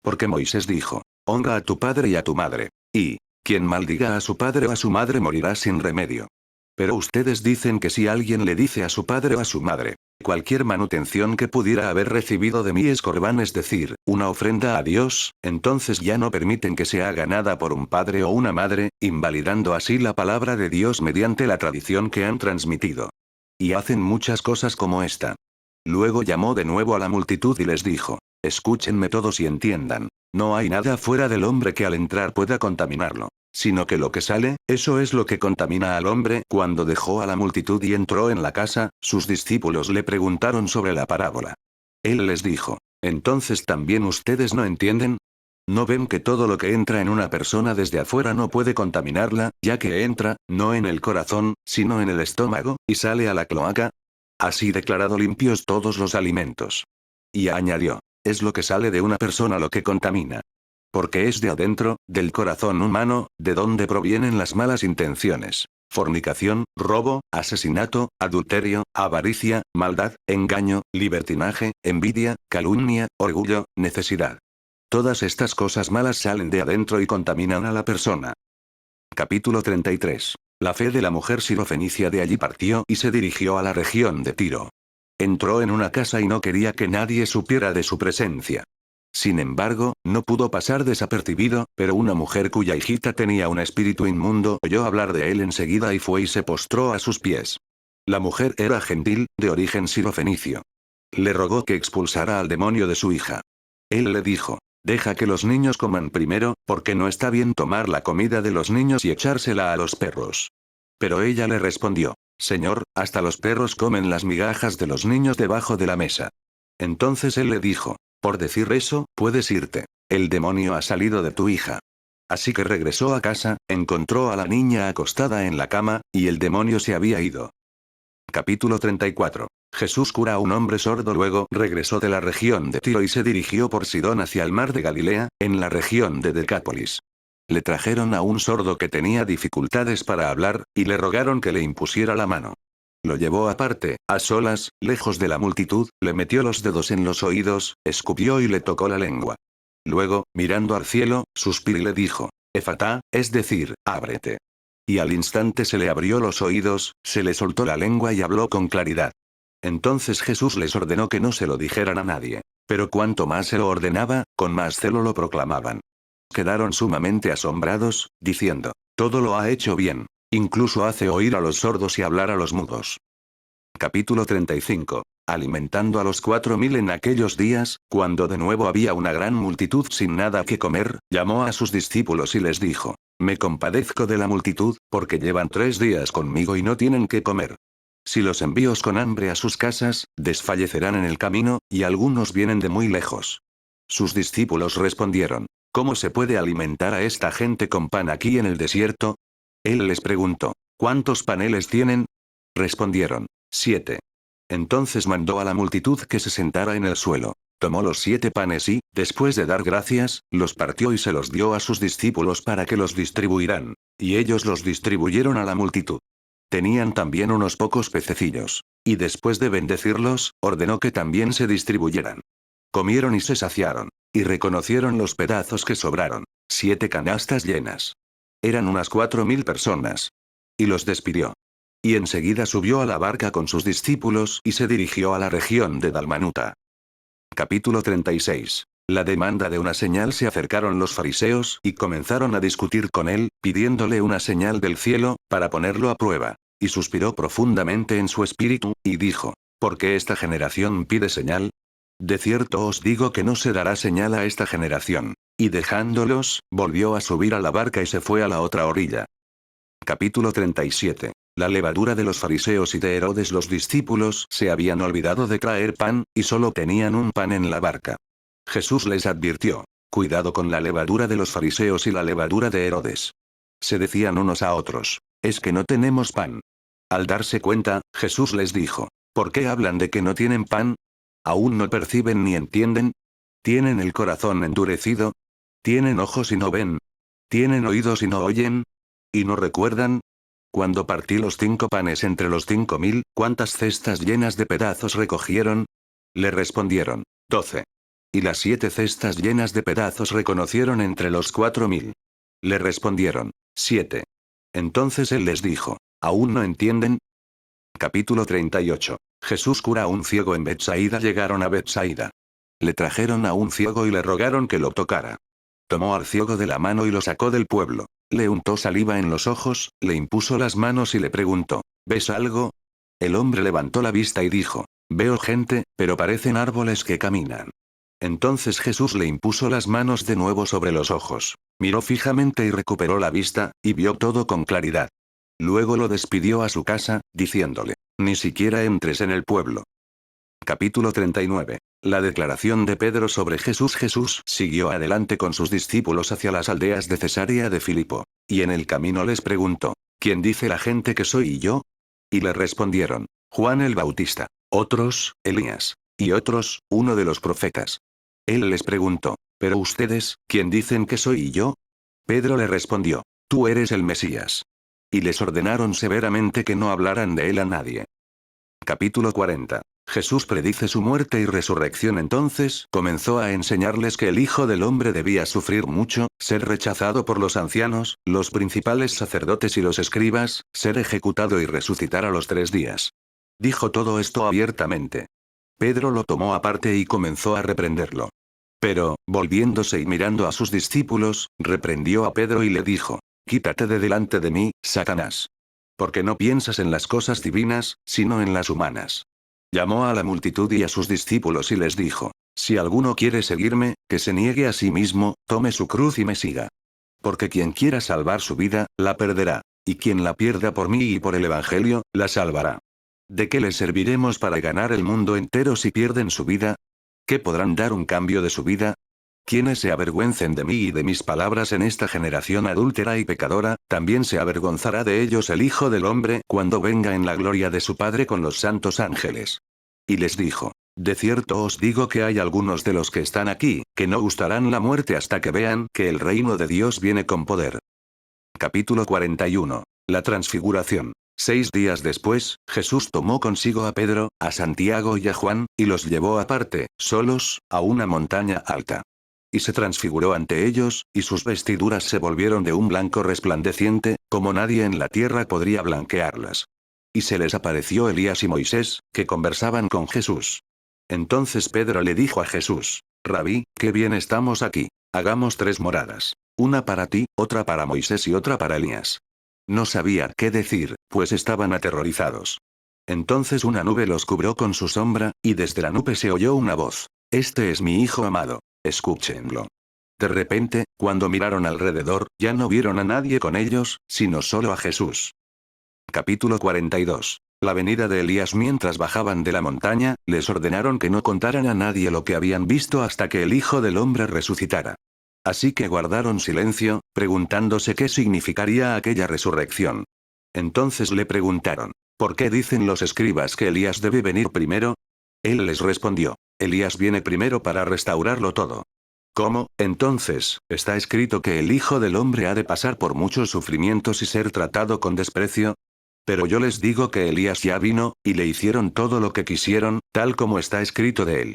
Porque Moisés dijo: honra a tu padre y a tu madre. Y, quien maldiga a su padre o a su madre morirá sin remedio. Pero ustedes dicen que si alguien le dice a su padre o a su madre: cualquier manutención que pudiera haber recibido de mí es corbán, es decir, una ofrenda a Dios, entonces ya no permiten que se haga nada por un padre o una madre, invalidando así la palabra de Dios mediante la tradición que han transmitido. Y hacen muchas cosas como esta. Luego llamó de nuevo a la multitud y les dijo: escúchenme todos y entiendan. No hay nada fuera del hombre que al entrar pueda contaminarlo, sino que lo que sale, eso es lo que contamina al hombre. Cuando dejó a la multitud y entró en la casa, sus discípulos le preguntaron sobre la parábola. Él les dijo: ¿entonces también ustedes no entienden? ¿No ven que todo lo que entra en una persona desde afuera no puede contaminarla, ya que entra, no en el corazón, sino en el estómago, y sale a la cloaca? Así declarado limpios todos los alimentos. Y añadió: es lo que sale de una persona lo que contamina. Porque es de adentro, del corazón humano, de donde provienen las malas intenciones: fornicación, robo, asesinato, adulterio, avaricia, maldad, engaño, libertinaje, envidia, calumnia, orgullo, necesidad. Todas estas cosas malas salen de adentro y contaminan a la persona. Capítulo 33. La fe de la mujer sirofenicia. De allí partió y se dirigió a la región de Tiro. Entró en una casa y no quería que nadie supiera de su presencia. Sin embargo, no pudo pasar desapercibido, pero una mujer cuya hijita tenía un espíritu inmundo oyó hablar de él enseguida y fue y se postró a sus pies. La mujer era gentil, de origen sirofenicio. Le rogó que expulsara al demonio de su hija. Él le dijo: deja que los niños coman primero, porque no está bien tomar la comida de los niños y echársela a los perros. Pero ella le respondió: Señor, hasta los perros comen las migajas de los niños debajo de la mesa. Entonces él le dijo: por decir eso, puedes irte. El demonio ha salido de tu hija. Así que regresó a casa, encontró a la niña acostada en la cama, y el demonio se había ido. Capítulo 34. Jesús cura a un hombre sordo. Luego regresó de la región de Tiro y se dirigió por Sidón hacia el mar de Galilea, en la región de Decápolis. Le trajeron a un sordo que tenía dificultades para hablar, y le rogaron que le impusiera la mano. Lo llevó aparte, a solas, lejos de la multitud, le metió los dedos en los oídos, escupió y le tocó la lengua. Luego, mirando al cielo, suspiró y le dijo: Efatá, es decir, ábrete. Y al instante se le abrió los oídos, se le soltó la lengua y habló con claridad. Entonces Jesús les ordenó que no se lo dijeran a nadie. Pero cuanto más se lo ordenaba, con más celo lo proclamaban. Quedaron sumamente asombrados, diciendo: todo lo ha hecho bien. Incluso hace oír a los sordos y hablar a los mudos. Capítulo 35. Alimentando a los 4000 en aquellos días, cuando de nuevo había una gran multitud sin nada que comer, llamó a sus discípulos y les dijo: me compadezco de la multitud, porque llevan 3 días conmigo y no tienen que comer. Si los envío con hambre a sus casas, desfallecerán en el camino, y algunos vienen de muy lejos. Sus discípulos respondieron: ¿cómo se puede alimentar a esta gente con pan aquí en el desierto? Él les preguntó: ¿cuántos paneles tienen? Respondieron: 7. Entonces mandó a la multitud que se sentara en el suelo. Tomó los 7 panes y, después de dar gracias, los partió y se los dio a sus discípulos para que los distribuirán. Y ellos los distribuyeron a la multitud. Tenían también unos pocos pececillos. Y después de bendecirlos, ordenó que también se distribuyeran. Comieron y se saciaron. Y reconocieron los pedazos que sobraron: 7 canastas llenas. Eran unas 4000 personas. Y los despidió. Y enseguida subió a la barca con sus discípulos y se dirigió a la región de Dalmanuta. Capítulo 36. La demanda de una señal. Se acercaron los fariseos y comenzaron a discutir con él, pidiéndole una señal del cielo, para ponerlo a prueba. Y suspiró profundamente en su espíritu, y dijo: ¿por qué esta generación pide señal? De cierto os digo que no se dará señal a esta generación. Y dejándolos, volvió a subir a la barca y se fue a la otra orilla. Capítulo 37. La levadura de los fariseos y de Herodes. Los discípulos se habían olvidado de traer pan, y solo tenían un pan en la barca. Jesús les advirtió: cuidado con la levadura de los fariseos y la levadura de Herodes. Se decían unos a otros: es que no tenemos pan. Al darse cuenta, Jesús les dijo: ¿por qué hablan de que no tienen pan? ¿Aún no perciben ni entienden? ¿Tienen el corazón endurecido? ¿Tienen ojos y no ven? ¿Tienen oídos y no oyen? ¿Y no recuerdan? Cuando partí los 5 panes entre los 5000, ¿cuántas cestas llenas de pedazos recogieron? Le respondieron: 12. Y las 7 cestas llenas de pedazos reconocieron entre los 4000. Le respondieron: 7. Entonces él les dijo: ¿aún no entienden? Capítulo 38. Jesús cura a un ciego en Betsaida. Llegaron a Betsaida. Le trajeron a un ciego y le rogaron que lo tocara. Tomó al ciego de la mano y lo sacó del pueblo. Le untó saliva en los ojos, le impuso las manos y le preguntó: ¿ves algo? El hombre levantó la vista y dijo: veo gente, pero parecen árboles que caminan. Entonces Jesús le impuso las manos de nuevo sobre los ojos. Miró fijamente y recuperó la vista, y vio todo con claridad. Luego lo despidió a su casa, diciéndole: ni siquiera entres en el pueblo. Capítulo 39. La declaración de Pedro sobre Jesús. Jesús siguió adelante con sus discípulos hacia las aldeas de Cesarea de Filipo. Y en el camino les preguntó: ¿quién dice la gente que soy yo? Y le respondieron: Juan el Bautista. Otros: Elías. Y otros: uno de los profetas. Él les preguntó: ¿pero ustedes, quién dicen que soy yo? Pedro le respondió: tú eres el Mesías. Y les ordenaron severamente que no hablaran de él a nadie. Capítulo 40. Jesús predice su muerte y resurrección. Entonces comenzó a enseñarles que el Hijo del Hombre debía sufrir mucho, ser rechazado por los ancianos, los principales sacerdotes y los escribas, ser ejecutado y resucitar a los 3 días. Dijo todo esto abiertamente. Pedro lo tomó aparte y comenzó a reprenderlo. Pero, volviéndose y mirando a sus discípulos, reprendió a Pedro y le dijo: Quítate de delante de mí, Satanás. Porque no piensas en las cosas divinas, sino en las humanas. Llamó a la multitud y a sus discípulos y les dijo: Si alguno quiere seguirme, que se niegue a sí mismo, tome su cruz y me siga. Porque quien quiera salvar su vida, la perderá. Y quien la pierda por mí y por el Evangelio, la salvará. ¿De qué les serviremos para ganar el mundo entero si pierden su vida? ¿Qué podrán dar un cambio de su vida? Quienes se avergüencen de mí y de mis palabras en esta generación adúltera y pecadora, también se avergonzará de ellos el Hijo del Hombre cuando venga en la gloria de su Padre con los santos ángeles. Y les dijo: De cierto os digo que hay algunos de los que están aquí, que no gustarán la muerte hasta que vean que el reino de Dios viene con poder. Capítulo 41. La transfiguración. 6 días después, Jesús tomó consigo a Pedro, a Santiago y a Juan, y los llevó aparte, solos, a una montaña alta. Y se transfiguró ante ellos, y sus vestiduras se volvieron de un blanco resplandeciente, como nadie en la tierra podría blanquearlas. Y se les apareció Elías y Moisés, que conversaban con Jesús. Entonces Pedro le dijo a Jesús: Rabí, qué bien estamos aquí. Hagamos 3 moradas. Una para ti, otra para Moisés y otra para Elías. No sabía qué decir, pues estaban aterrorizados. Entonces una nube los cubrió con su sombra, y desde la nube se oyó una voz: Este es mi Hijo amado, escúchenlo. De repente, cuando miraron alrededor, ya no vieron a nadie con ellos, sino solo a Jesús. Capítulo 42. La venida de Elías. Mientras bajaban de la montaña, les ordenaron que no contaran a nadie lo que habían visto hasta que el Hijo del Hombre resucitara. Así que guardaron silencio, preguntándose qué significaría aquella resurrección. Entonces le preguntaron: ¿Por qué dicen los escribas que Elías debe venir primero? Él les respondió: Elías viene primero para restaurarlo todo. ¿Cómo? Entonces, está escrito que el Hijo del Hombre ha de pasar por muchos sufrimientos y ser tratado con desprecio. Pero yo les digo que Elías ya vino, y le hicieron todo lo que quisieron, tal como está escrito de él.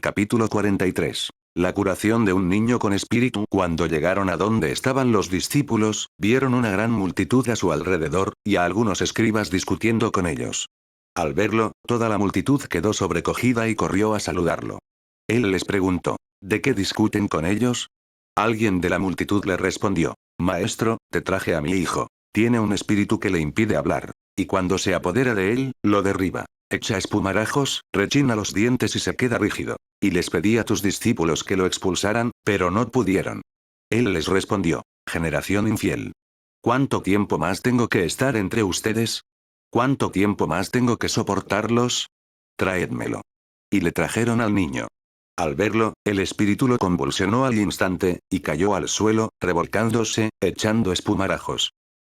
Capítulo 43. La curación de un niño con espíritu. Cuando llegaron a donde estaban los discípulos, vieron una gran multitud a su alrededor, y a algunos escribas discutiendo con ellos. Al verlo, toda la multitud quedó sobrecogida y corrió a saludarlo. Él les preguntó: ¿De qué discuten con ellos? Alguien de la multitud le respondió: Maestro, te traje a mi hijo. Tiene un espíritu que le impide hablar. Y cuando se apodera de él, lo derriba. Echa espumarajos, rechina los dientes y se queda rígido. Y les pedí a tus discípulos que lo expulsaran, pero no pudieron. Él les respondió: Generación infiel. ¿Cuánto tiempo más tengo que estar entre ustedes? ¿Cuánto tiempo más tengo que soportarlos? Traédmelo. Y le trajeron al niño. Al verlo, el espíritu lo convulsionó al instante, y cayó al suelo, revolcándose, echando espumarajos.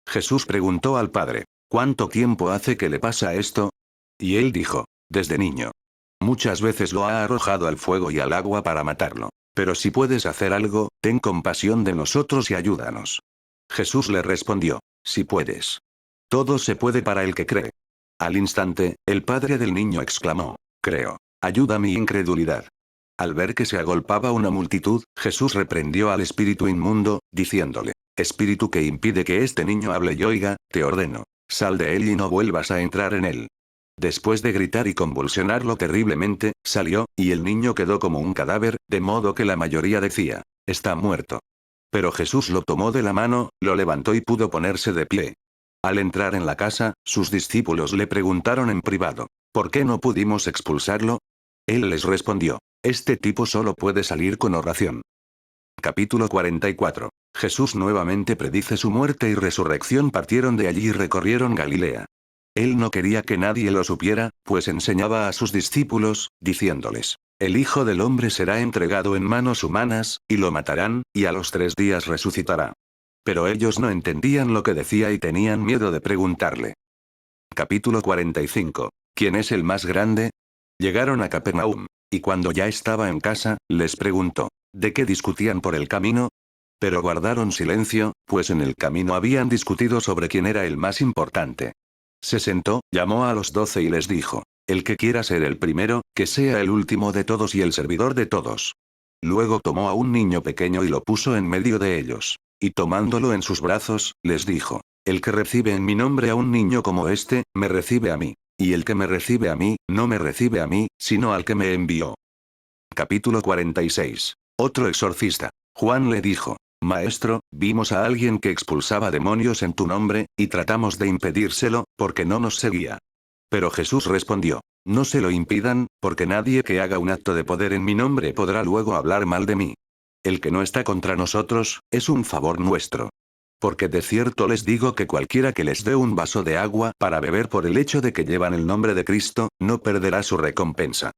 Jesús preguntó al padre: ¿Cuánto tiempo hace que le pasa esto? Y él dijo: Desde niño. Muchas veces lo ha arrojado al fuego y al agua para matarlo. Pero si puedes hacer algo, ten compasión de nosotros y ayúdanos. Jesús le respondió: Si puedes. Todo se puede para el que cree. Al instante, el padre del niño exclamó: Creo. Ayuda mi incredulidad. Al ver que se agolpaba una multitud, Jesús reprendió al espíritu inmundo, diciéndole: Espíritu que impide que este niño hable y oiga, te ordeno, sal de él y no vuelvas a entrar en él. Después de gritar y convulsionarlo terriblemente, salió, y el niño quedó como un cadáver, de modo que la mayoría decía: Está muerto. Pero Jesús lo tomó de la mano, lo levantó y pudo ponerse de pie. Al entrar en la casa, sus discípulos le preguntaron en privado: ¿Por qué no pudimos expulsarlo? Él les respondió: Este tipo solo puede salir con oración. Capítulo 44. Jesús nuevamente predice su muerte y resurrección. Partieron de allí y recorrieron Galilea. Él no quería que nadie lo supiera, pues enseñaba a sus discípulos, diciéndoles: El Hijo del Hombre será entregado en manos humanas, y lo matarán, y a los 3 días resucitará. Pero ellos no entendían lo que decía y tenían miedo de preguntarle. Capítulo 45. ¿Quién es el más grande? Llegaron a Capernaum, y cuando ya estaba en casa, les preguntó: ¿De qué discutían por el camino? Pero guardaron silencio, pues en el camino habían discutido sobre quién era el más importante. Se sentó, llamó a los 12 y les dijo: El que quiera ser el primero, que sea el último de todos y el servidor de todos. Luego tomó a un niño pequeño y lo puso en medio de ellos. Y tomándolo en sus brazos, les dijo: El que recibe en mi nombre a un niño como este, me recibe a mí. Y el que me recibe a mí, no me recibe a mí, sino al que me envió. Capítulo 46. Otro exorcista. Juan le dijo: Maestro, vimos a alguien que expulsaba demonios en tu nombre, y tratamos de impedírselo, porque no nos seguía. Pero Jesús respondió: No se lo impidan, porque nadie que haga un acto de poder en mi nombre podrá luego hablar mal de mí. El que no está contra nosotros, es un favor nuestro. Porque de cierto les digo que cualquiera que les dé un vaso de agua para beber por el hecho de que llevan el nombre de Cristo, no perderá su recompensa.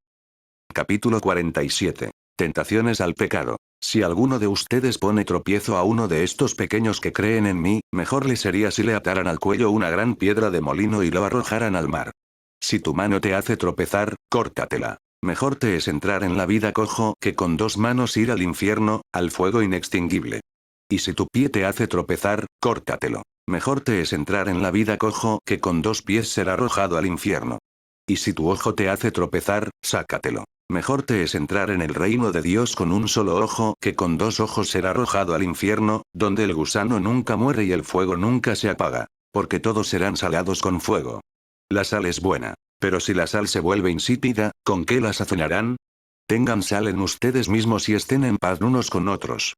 Capítulo 47. Tentaciones al pecado. Si alguno de ustedes pone tropiezo a uno de estos pequeños que creen en mí, mejor le sería si le ataran al cuello una gran piedra de molino y lo arrojaran al mar. Si tu mano te hace tropezar, córtatela. Mejor te es entrar en la vida cojo que con 2 manos ir al infierno, al fuego inextinguible. Y si tu pie te hace tropezar, córtatelo. Mejor te es entrar en la vida cojo que con 2 pies ser arrojado al infierno. Y si tu ojo te hace tropezar, sácatelo. Mejor te es entrar en el reino de Dios con un solo ojo que con 2 ojos ser arrojado al infierno, donde el gusano nunca muere y el fuego nunca se apaga. Porque todos serán salados con fuego. La sal es buena. Pero si la sal se vuelve insípida, ¿con qué la sazonarán? Tengan sal en ustedes mismos y estén en paz unos con otros.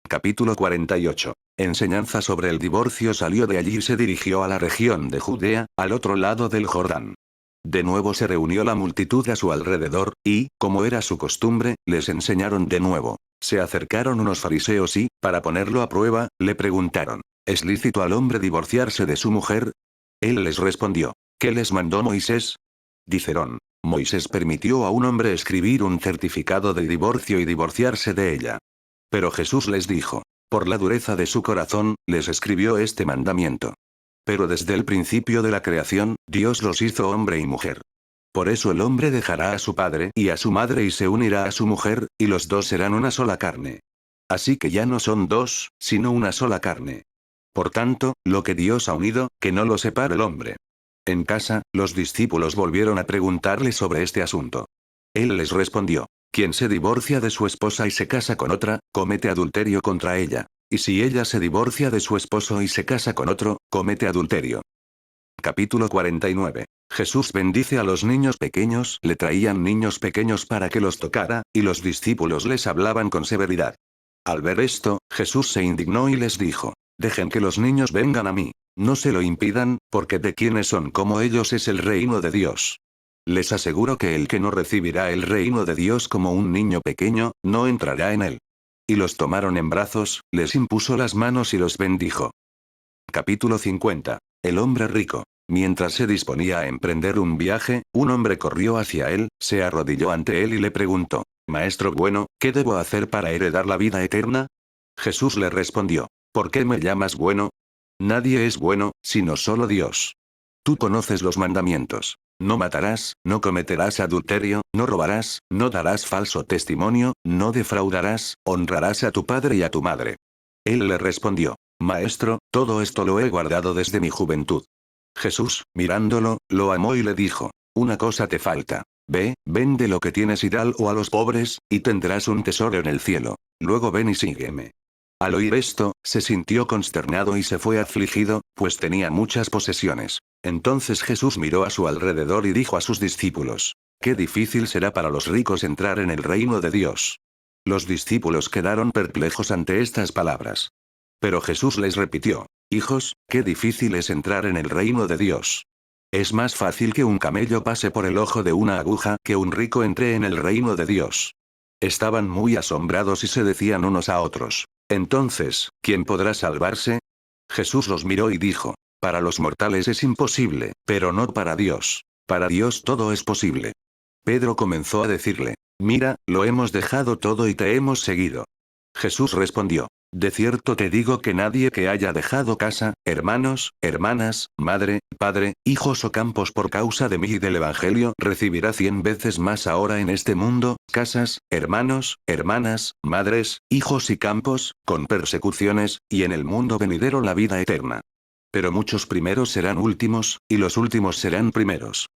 Capítulo 48. Enseñanza sobre el divorcio. Salió de allí y se dirigió a la región de Judea, al otro lado del Jordán. De nuevo se reunió la multitud a su alrededor, y, como era su costumbre, les enseñaron de nuevo. Se acercaron unos fariseos y, para ponerlo a prueba, le preguntaron: ¿Es lícito al hombre divorciarse de su mujer? Él les respondió: ¿Qué les mandó Moisés? Dijeron: Moisés permitió a un hombre escribir un certificado de divorcio y divorciarse de ella. Pero Jesús les dijo: Por la dureza de su corazón, les escribió este mandamiento. Pero desde el principio de la creación, Dios los hizo hombre y mujer. Por eso el hombre dejará a su padre y a su madre y se unirá a su mujer, y los dos serán una sola carne. Así que ya no son dos, sino una sola carne. Por tanto, lo que Dios ha unido, que no lo separe el hombre. En casa, los discípulos volvieron a preguntarle sobre este asunto. Él les respondió: Quien se divorcia de su esposa y se casa con otra, comete adulterio contra ella. Y si ella se divorcia de su esposo y se casa con otro, comete adulterio. Capítulo 49. Jesús bendice a los niños pequeños. Le traían niños pequeños para que los tocara, y los discípulos les hablaban con severidad. Al ver esto, Jesús se indignó y les dijo: Dejen que los niños vengan a mí. No se lo impidan, porque de quienes son como ellos es el reino de Dios. Les aseguro que el que no recibirá el reino de Dios como un niño pequeño, no entrará en él. Y los tomaron en brazos, les impuso las manos y los bendijo. Capítulo 50. El hombre rico. Mientras se disponía a emprender un viaje, un hombre corrió hacia él, se arrodilló ante él y le preguntó: Maestro bueno, ¿qué debo hacer para heredar la vida eterna? Jesús le respondió: ¿Por qué me llamas bueno? Nadie es bueno, sino solo Dios. Tú conoces los mandamientos. No matarás, no cometerás adulterio, no robarás, no darás falso testimonio, no defraudarás, honrarás a tu padre y a tu madre. Él le respondió: Maestro, todo esto lo he guardado desde mi juventud. Jesús, mirándolo, lo amó y le dijo: Una cosa te falta. Ve, vende lo que tienes y dalo a los pobres, y tendrás un tesoro en el cielo. Luego ven y sígueme. Al oír esto, se sintió consternado y se fue afligido, pues tenía muchas posesiones. Entonces Jesús miró a su alrededor y dijo a sus discípulos: Qué difícil será para los ricos entrar en el reino de Dios. Los discípulos quedaron perplejos ante estas palabras. Pero Jesús les repitió: Hijos, qué difícil es entrar en el reino de Dios. Es más fácil que un camello pase por el ojo de una aguja que un rico entre en el reino de Dios. Estaban muy asombrados y se decían unos a otros: Entonces, ¿quién podrá salvarse? Jesús los miró y dijo: Para los mortales es imposible, pero no para Dios. Para Dios todo es posible. Pedro comenzó a decirle: Mira, lo hemos dejado todo y te hemos seguido. Jesús respondió: De cierto te digo que nadie que haya dejado casa, hermanos, hermanas, madre, padre, hijos o campos por causa de mí y del Evangelio recibirá 100 veces más ahora en este mundo, casas, hermanos, hermanas, madres, hijos y campos, con persecuciones, y en el mundo venidero la vida eterna. Pero muchos primeros serán últimos, y los últimos serán primeros.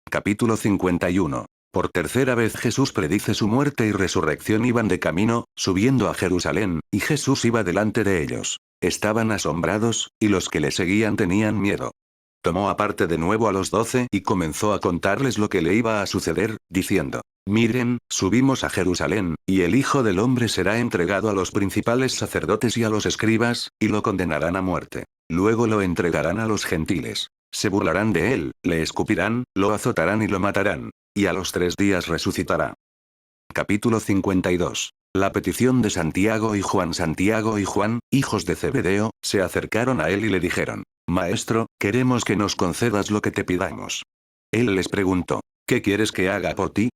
Capítulo 51. Por tercera vez Jesús predice su muerte y resurrección. Iban de camino, subiendo a Jerusalén, y Jesús iba delante de ellos. Estaban asombrados, y los que le seguían tenían miedo. Tomó aparte de nuevo a los 12 y comenzó a contarles lo que le iba a suceder, diciendo: Miren, subimos a Jerusalén, y el Hijo del Hombre será entregado a los principales sacerdotes y a los escribas, y lo condenarán a muerte. Luego lo entregarán a los gentiles. Se burlarán de él, le escupirán, lo azotarán y lo matarán. Y a los 3 días resucitará. Capítulo 52. La petición de Santiago y Juan. Santiago y Juan, hijos de Zebedeo, se acercaron a él y le dijeron: Maestro, queremos que nos concedas lo que te pidamos. Él les preguntó: ¿Qué quieres que haga por ti?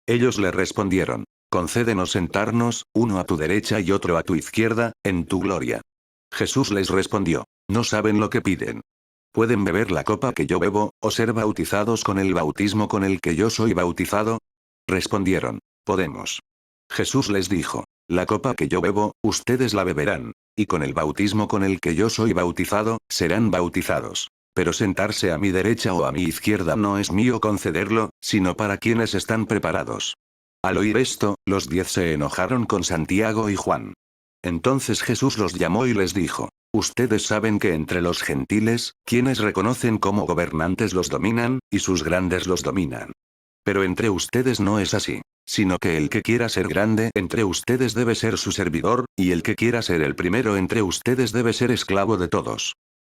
Ellos le respondieron: Concédenos sentarnos, uno a tu derecha y otro a tu izquierda, en tu gloria. Jesús les respondió: No saben lo que piden. ¿Pueden beber la copa que yo bebo, o ser bautizados con el bautismo con el que yo soy bautizado? Respondieron: Podemos. Jesús les dijo: La copa que yo bebo, ustedes la beberán, y con el bautismo con el que yo soy bautizado, serán bautizados. Pero sentarse a mi derecha o a mi izquierda no es mío concederlo, sino para quienes están preparados. Al oír esto, los 10 se enojaron con Santiago y Juan. Entonces Jesús los llamó y les dijo: Ustedes saben que entre los gentiles, quienes reconocen como gobernantes los dominan, y sus grandes los dominan. Pero entre ustedes no es así, sino que el que quiera ser grande entre ustedes debe ser su servidor, y el que quiera ser el primero entre ustedes debe ser esclavo de todos.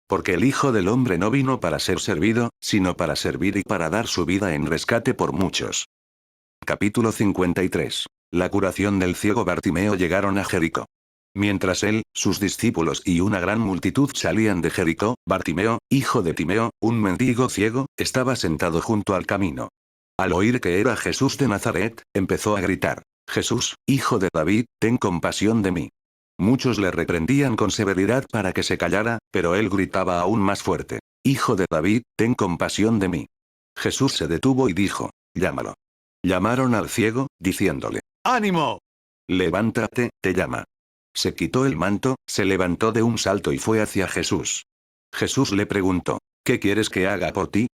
Porque el Hijo del Hombre no vino para ser servido, sino para servir y para dar su vida en rescate por muchos. Capítulo 53. La curación del ciego Bartimeo. Llegaron a Jericó. Mientras él, sus discípulos y una gran multitud salían de Jericó, Bartimeo, hijo de Timeo, un mendigo ciego, estaba sentado junto al camino. Al oír que era Jesús de Nazaret, empezó a gritar: Jesús, hijo de David, ten compasión de mí. Muchos le reprendían con severidad para que se callara, pero él gritaba aún más fuerte: Hijo de David, ten compasión de mí. Jesús se detuvo y dijo: Llámalo. Llamaron al ciego, diciéndole: ¡Ánimo! Levántate, te llama. Se quitó el manto, se levantó de un salto y fue hacia Jesús. Jesús le preguntó: ¿Qué quieres que haga por ti?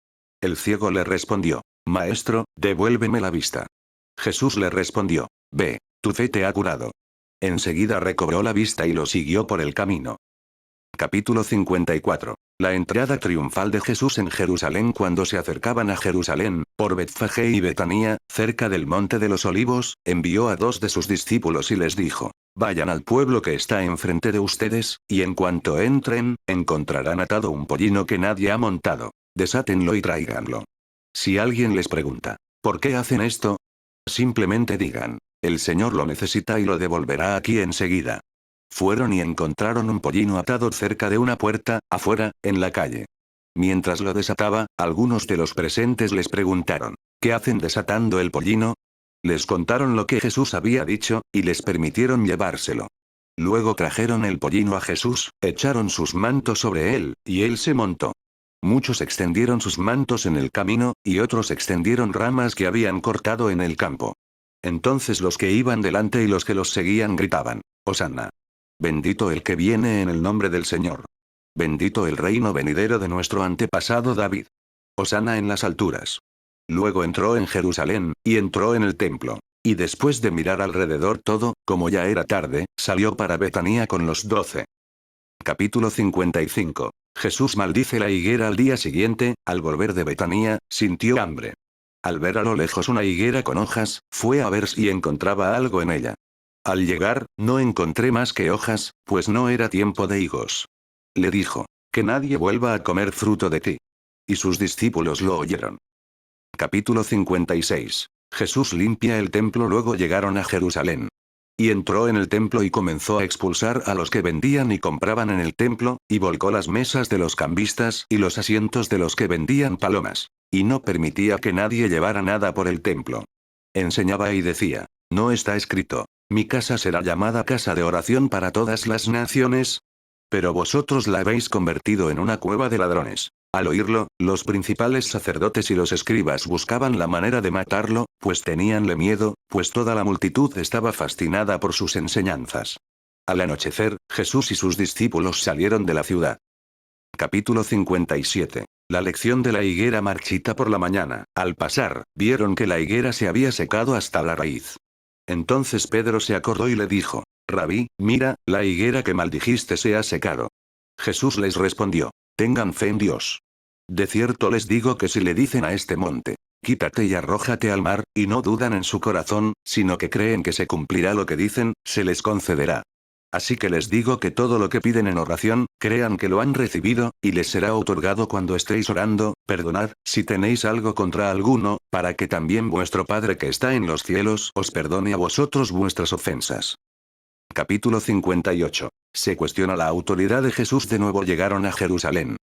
El ciego le respondió: Maestro, devuélveme la vista. Jesús le respondió: Ve, tu fe te ha curado. Enseguida recobró la vista y lo siguió por el camino. Capítulo 54. La entrada triunfal de Jesús en Jerusalén. Cuando se acercaban a Jerusalén, por Betfagé y Betanía, cerca del monte de los olivos, envió a 2 de sus discípulos y les dijo: Vayan al pueblo que está enfrente de ustedes, y en cuanto entren, encontrarán atado un pollino que nadie ha montado. Desátenlo y tráiganlo. Si alguien les pregunta: ¿por qué hacen esto? Simplemente digan: el Señor lo necesita y lo devolverá aquí enseguida. Fueron y encontraron un pollino atado cerca de una puerta, afuera, en la calle. Mientras lo desataba, algunos de los presentes les preguntaron: ¿qué hacen desatando el pollino? Les contaron lo que Jesús había dicho, y les permitieron llevárselo. Luego trajeron el pollino a Jesús, echaron sus mantos sobre él, y él se montó. Muchos extendieron sus mantos en el camino, y otros extendieron ramas que habían cortado en el campo. Entonces los que iban delante y los que los seguían gritaban: Hosanna. Bendito el que viene en el nombre del Señor. Bendito el reino venidero de nuestro antepasado David. Hosanna en las alturas. Luego entró en Jerusalén, y entró en el templo. Y después de mirar alrededor todo, como ya era tarde, salió para Betanía con los 12. Capítulo 55. Jesús maldice la higuera. Al día siguiente, al volver de Betanía, sintió hambre. Al ver a lo lejos una higuera con hojas, fue a ver si encontraba algo en ella. Al llegar, no encontré más que hojas, pues no era tiempo de higos. Le dijo: que nadie vuelva a comer fruto de ti. Y sus discípulos lo oyeron. Capítulo 56. Jesús limpia el templo. Luego llegaron a Jerusalén. Y entró en el templo y comenzó a expulsar a los que vendían y compraban en el templo, y volcó las mesas de los cambistas y los asientos de los que vendían palomas. Y no permitía que nadie llevara nada por el templo. Enseñaba y decía: ¿no está escrito: mi casa será llamada casa de oración para todas las naciones? Pero vosotros la habéis convertido en una cueva de ladrones. Al oírlo, los principales sacerdotes y los escribas buscaban la manera de matarlo, pues teníanle miedo, pues toda la multitud estaba fascinada por sus enseñanzas. Al anochecer, Jesús y sus discípulos salieron de la ciudad. Capítulo 57. La lección de la higuera marchita. Por la mañana, al pasar, vieron que la higuera se había secado hasta la raíz. Entonces Pedro se acordó y le dijo: Rabí, mira, la higuera que maldijiste se ha secado. Jesús les respondió: tengan fe en Dios. De cierto les digo que si le dicen a este monte: quítate y arrójate al mar, y no dudan en su corazón, sino que creen que se cumplirá lo que dicen, se les concederá. Así que les digo que todo lo que piden en oración, crean que lo han recibido, y les será otorgado cuando estéis orando. Perdonad, si tenéis algo contra alguno, para que también vuestro Padre que está en los cielos os perdone a vosotros vuestras ofensas. Capítulo 58. Se cuestiona la autoridad de Jesús. De nuevo llegaron a Jerusalén.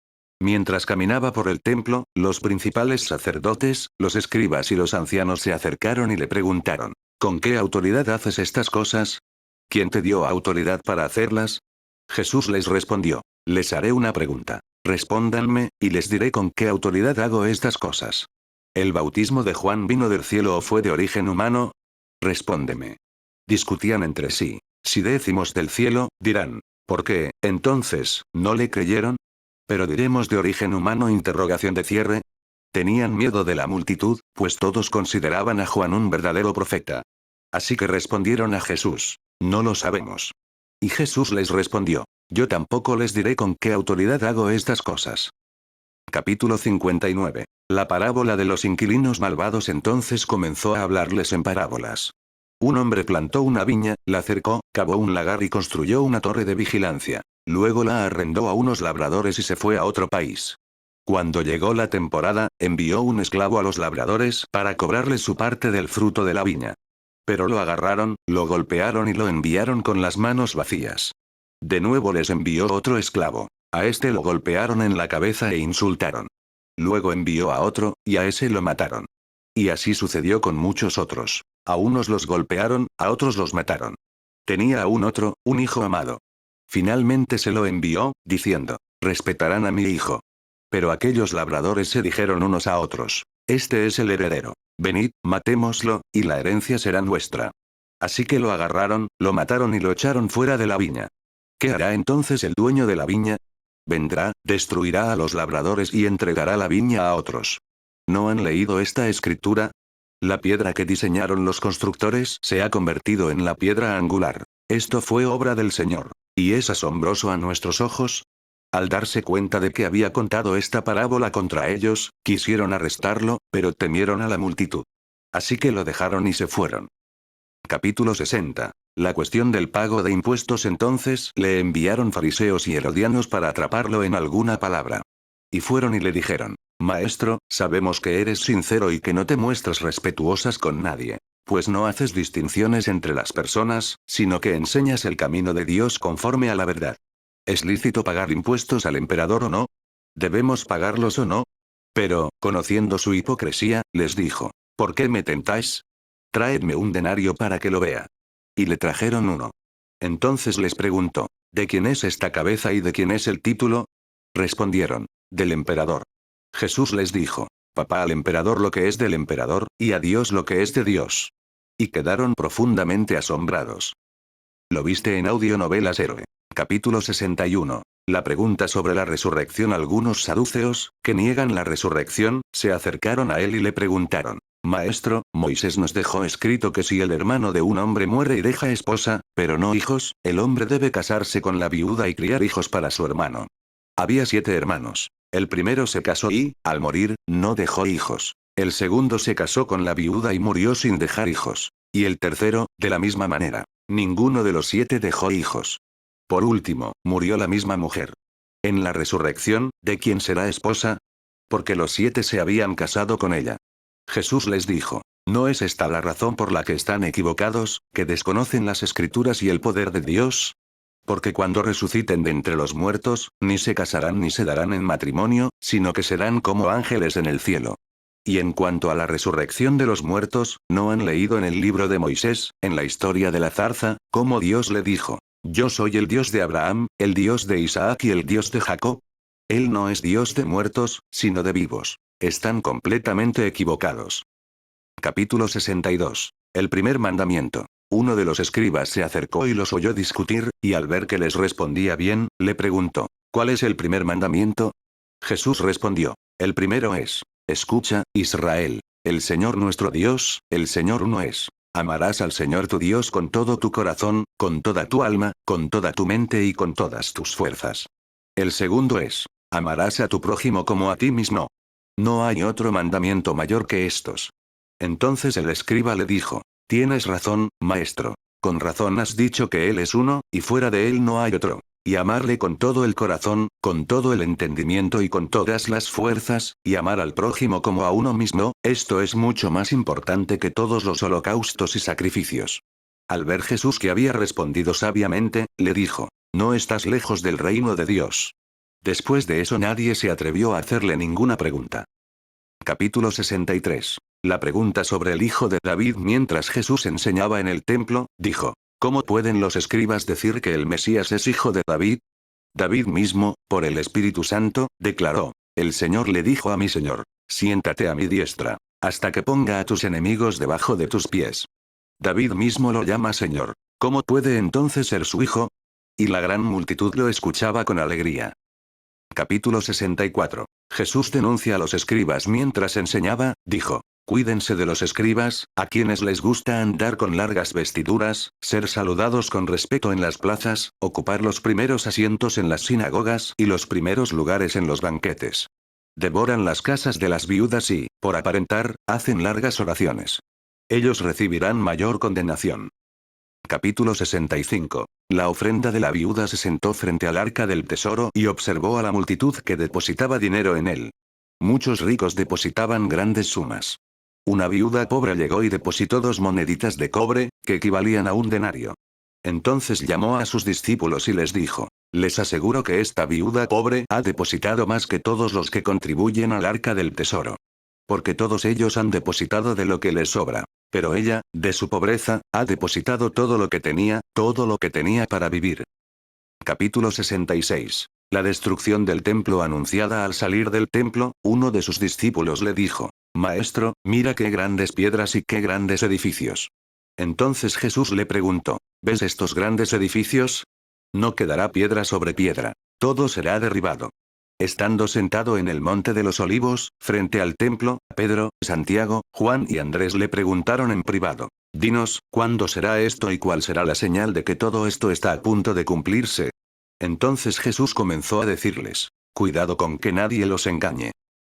Mientras caminaba por el templo, los principales sacerdotes, los escribas y los ancianos se acercaron y le preguntaron: ¿Con qué autoridad haces estas cosas? ¿Quién te dio autoridad para hacerlas? Jesús les respondió: Les haré una pregunta. Respóndanme, y les diré con qué autoridad hago estas cosas. ¿El bautismo de Juan vino del cielo o fue de origen humano? Respóndeme. Discutían entre sí. Si decimos del cielo, dirán: ¿por qué, entonces, no le creyeron? Pero diremos de origen humano. Interrogación de cierre. Tenían miedo de la multitud, pues todos consideraban a Juan un verdadero profeta. Así que respondieron a Jesús: No lo sabemos. Y Jesús les respondió: Yo tampoco les diré con qué autoridad hago estas cosas. Capítulo 59. La parábola de los inquilinos malvados. Entonces comenzó a hablarles en parábolas. Un hombre plantó una viña, la cercó, cavó un lagar y construyó una torre de vigilancia. Luego la arrendó a unos labradores y se fue a otro país. Cuando llegó la temporada, envió un esclavo a los labradores para cobrarles su parte del fruto de la viña. Pero lo agarraron, lo golpearon y lo enviaron con las manos vacías. De nuevo les envió otro esclavo. A este lo golpearon en la cabeza e insultaron. Luego envió a otro, y a ese lo mataron. Y así sucedió con muchos otros. A unos los golpearon, a otros los mataron. Tenía aún otro, un hijo amado. Finalmente se lo envió, diciendo: Respetarán a mi hijo. Pero aquellos labradores se dijeron unos a otros: Este es el heredero. Venid, matémoslo, y la herencia será nuestra. Así que lo agarraron, lo mataron y lo echaron fuera de la viña. ¿Qué hará entonces el dueño de la viña? Vendrá, destruirá a los labradores y entregará la viña a otros. ¿No han leído esta escritura? La piedra que diseñaron los constructores se ha convertido en la piedra angular. Esto fue obra del Señor. ¿Y es asombroso a nuestros ojos? Al darse cuenta de que había contado esta parábola contra ellos, quisieron arrestarlo, pero temieron a la multitud. Así que lo dejaron y se fueron. Capítulo 60. La cuestión del pago de impuestos. Entonces le enviaron fariseos y herodianos para atraparlo en alguna palabra. Y fueron y le dijeron: Maestro, sabemos que eres sincero y que no te muestras respetuosas con nadie. Pues no haces distinciones entre las personas, sino que enseñas el camino de Dios conforme a la verdad. ¿Es lícito pagar impuestos al emperador o no? ¿Debemos pagarlos o no? Pero, conociendo su hipocresía, les dijo: ¿Por qué me tentáis? Traedme un denario para que lo vea. Y le trajeron uno. Entonces les preguntó: ¿De quién es esta cabeza y de quién es el título? Respondieron: Del emperador. Jesús les dijo: Papá al emperador lo que es del emperador, y a Dios lo que es de Dios. Y quedaron profundamente asombrados. Lo viste en Audionovelas Héroe. Capítulo 61. La pregunta sobre la resurrección. Algunos saduceos, que niegan la resurrección, se acercaron a él y le preguntaron: Maestro, Moisés nos dejó escrito que si el hermano de un hombre muere y deja esposa, pero no hijos, el hombre debe casarse con la viuda y criar hijos para su hermano. Había 7 hermanos. El primero se casó y, al morir, no dejó hijos. El segundo se casó con la viuda y murió sin dejar hijos. Y el tercero, de la misma manera. Ninguno de los 7 dejó hijos. Por último, murió la misma mujer. En la resurrección, ¿de quién será esposa? Porque los 7 se habían casado con ella. Jesús les dijo: ¿No es esta la razón por la que están equivocados, que desconocen las escrituras y el poder de Dios? Porque cuando resuciten de entre los muertos, ni se casarán ni se darán en matrimonio, sino que serán como ángeles en el cielo. Y en cuanto a la resurrección de los muertos, ¿no han leído en el libro de Moisés, en la historia de la zarza, cómo Dios le dijo: Yo soy el Dios de Abraham, el Dios de Isaac y el Dios de Jacob? Él no es Dios de muertos, sino de vivos. Están completamente equivocados. Capítulo 62. El primer mandamiento. Uno de los escribas se acercó y los oyó discutir, y al ver que les respondía bien, le preguntó: ¿Cuál es el primer mandamiento? Jesús respondió: El primero es: Escucha, Israel. El Señor nuestro Dios, el Señor uno es. Amarás al Señor tu Dios con todo tu corazón, con toda tu alma, con toda tu mente y con todas tus fuerzas. El segundo es: Amarás a tu prójimo como a ti mismo. No hay otro mandamiento mayor que estos. Entonces el escriba le dijo: Tienes razón, maestro. Con razón has dicho que Él es uno, y fuera de Él no hay otro. Y amarle con todo el corazón, con todo el entendimiento y con todas las fuerzas, y amar al prójimo como a uno mismo, esto es mucho más importante que todos los holocaustos y sacrificios. Al ver Jesús que había respondido sabiamente, le dijo: No estás lejos del reino de Dios. Después de eso nadie se atrevió a hacerle ninguna pregunta. Capítulo 63. La pregunta sobre el hijo de David. Mientras Jesús enseñaba en el templo, dijo: ¿Cómo pueden los escribas decir que el Mesías es hijo de David? David mismo, por el Espíritu Santo, declaró: El Señor le dijo a mi Señor: Siéntate a mi diestra, hasta que ponga a tus enemigos debajo de tus pies. David mismo lo llama Señor. ¿Cómo puede entonces ser su hijo? Y la gran multitud lo escuchaba con alegría. Capítulo 64. Jesús denuncia a los escribas. Mientras enseñaba, dijo: Cuídense de los escribas, a quienes les gusta andar con largas vestiduras, ser saludados con respeto en las plazas, ocupar los primeros asientos en las sinagogas y los primeros lugares en los banquetes. Devoran las casas de las viudas y, por aparentar, hacen largas oraciones. Ellos recibirán mayor condenación. Capítulo 65. La ofrenda de la viuda. Se sentó frente al arca del tesoro y observó a la multitud que depositaba dinero en él. Muchos ricos depositaban grandes sumas. Una viuda pobre llegó y depositó 2 moneditas de cobre, que equivalían a un denario. Entonces llamó a sus discípulos y les dijo: Les aseguro que esta viuda pobre ha depositado más que todos los que contribuyen al arca del tesoro. Porque todos ellos han depositado de lo que les sobra. Pero ella, de su pobreza, ha depositado todo lo que tenía para vivir. Capítulo 66. La destrucción del templo anunciada. Al salir del templo, uno de sus discípulos le dijo: Maestro, mira qué grandes piedras y qué grandes edificios. Entonces Jesús le preguntó: ¿Ves estos grandes edificios? No quedará piedra sobre piedra. Todo será derribado. Estando sentado en el monte de los olivos, frente al templo, Pedro, Santiago, Juan y Andrés le preguntaron en privado: Dinos, ¿cuándo será esto y cuál será la señal de que todo esto está a punto de cumplirse? Entonces Jesús comenzó a decirles: Cuidado con que nadie los engañe.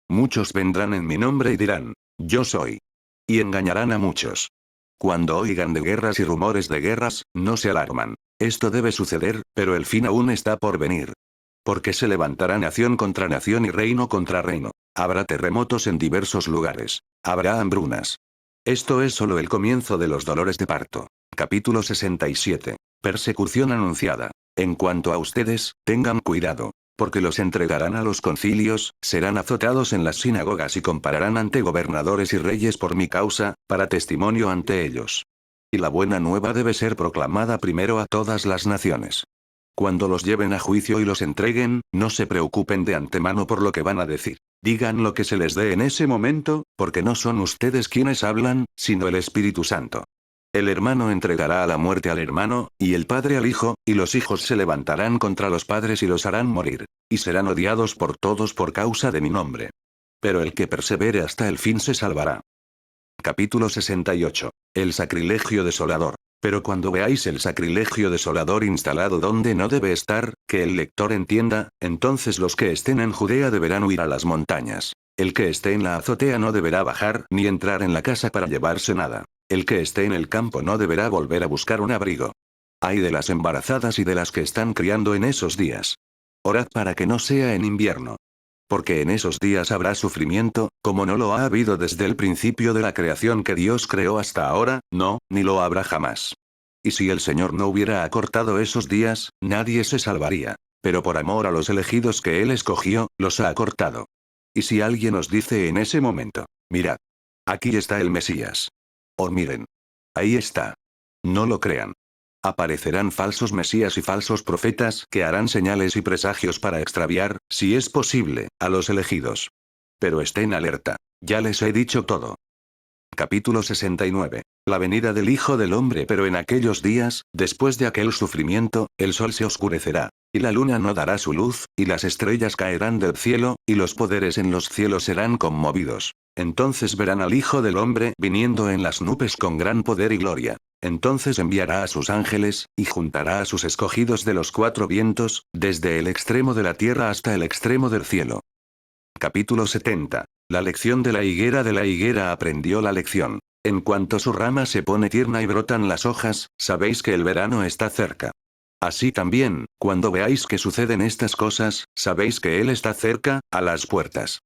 Muchos vendrán en mi nombre y dirán: Yo soy. Y engañarán a muchos. Cuando oigan de guerras y rumores de guerras, no se alarman. Esto debe suceder, pero el fin aún está por venir. Porque se levantará nación contra nación y reino contra reino. Habrá terremotos en diversos lugares. Habrá hambrunas. Esto es solo el comienzo de los dolores de parto. Capítulo 67. Persecución anunciada. En cuanto a ustedes, tengan cuidado. Porque los entregarán a los concilios, serán azotados en las sinagogas y compararán ante gobernadores y reyes por mi causa, para testimonio ante ellos. Y la buena nueva debe ser proclamada primero a todas las naciones. Cuando los lleven a juicio y los entreguen, no se preocupen de antemano por lo que van a decir. Digan lo que se les dé en ese momento, porque no son ustedes quienes hablan, sino el Espíritu Santo. El hermano entregará a la muerte al hermano, y el padre al hijo, y los hijos se levantarán contra los padres y los harán morir. Y serán odiados por todos por causa de mi nombre. Pero el que persevere hasta el fin se salvará. Capítulo 68. El sacrilegio desolador. Pero cuando veáis el sacrilegio desolador instalado donde no debe estar, que el lector entienda, entonces los que estén en Judea deberán huir a las montañas. El que esté en la azotea no deberá bajar ni entrar en la casa para llevarse nada. El que esté en el campo no deberá volver a buscar un abrigo. Ay de las embarazadas y de las que están criando en esos días. Orad para que no sea en invierno. Porque en esos días habrá sufrimiento, como no lo ha habido desde el principio de la creación que Dios creó hasta ahora, no, ni lo habrá jamás. Y si el Señor no hubiera acortado esos días, nadie se salvaría. Pero por amor a los elegidos que Él escogió, los ha acortado. Y si alguien os dice en ese momento: Mirad, aquí está el Mesías. O miren, ahí está. No lo crean. Aparecerán falsos mesías y falsos profetas que harán señales y presagios para extraviar, si es posible, a los elegidos. Pero estén alerta. Ya les he dicho todo. Capítulo 69. La venida del Hijo del Hombre. Pero en aquellos días, después de aquel sufrimiento, el sol se oscurecerá, y la luna no dará su luz, y las estrellas caerán del cielo, y los poderes en los cielos serán conmovidos. Entonces verán al Hijo del Hombre viniendo en las nubes con gran poder y gloria. Entonces enviará a sus ángeles, y juntará a sus escogidos de los 4 vientos, desde el extremo de la tierra hasta el extremo del cielo. Capítulo 70. La lección de la higuera aprendió la lección. En cuanto su rama se pone tierna y brotan las hojas, sabéis que el verano está cerca. Así también, cuando veáis que suceden estas cosas, sabéis que Él está cerca, a las puertas.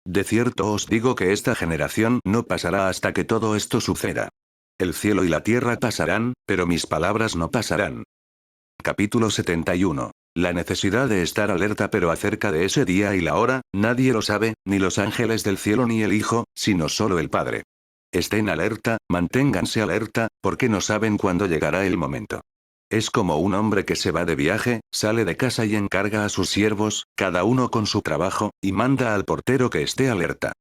De cierto os digo que esta generación no pasará hasta que todo esto suceda. El cielo y la tierra pasarán, pero mis palabras no pasarán. Capítulo 71. La necesidad de estar alerta, pero acerca de ese día y la hora, nadie lo sabe, ni los ángeles del cielo ni el Hijo, sino solo el Padre. Estén alerta, manténganse alerta, porque no saben cuándo llegará el momento. Es como un hombre que se va de viaje, sale de casa y encarga a sus siervos, cada uno con su trabajo, y manda al portero que esté alerta.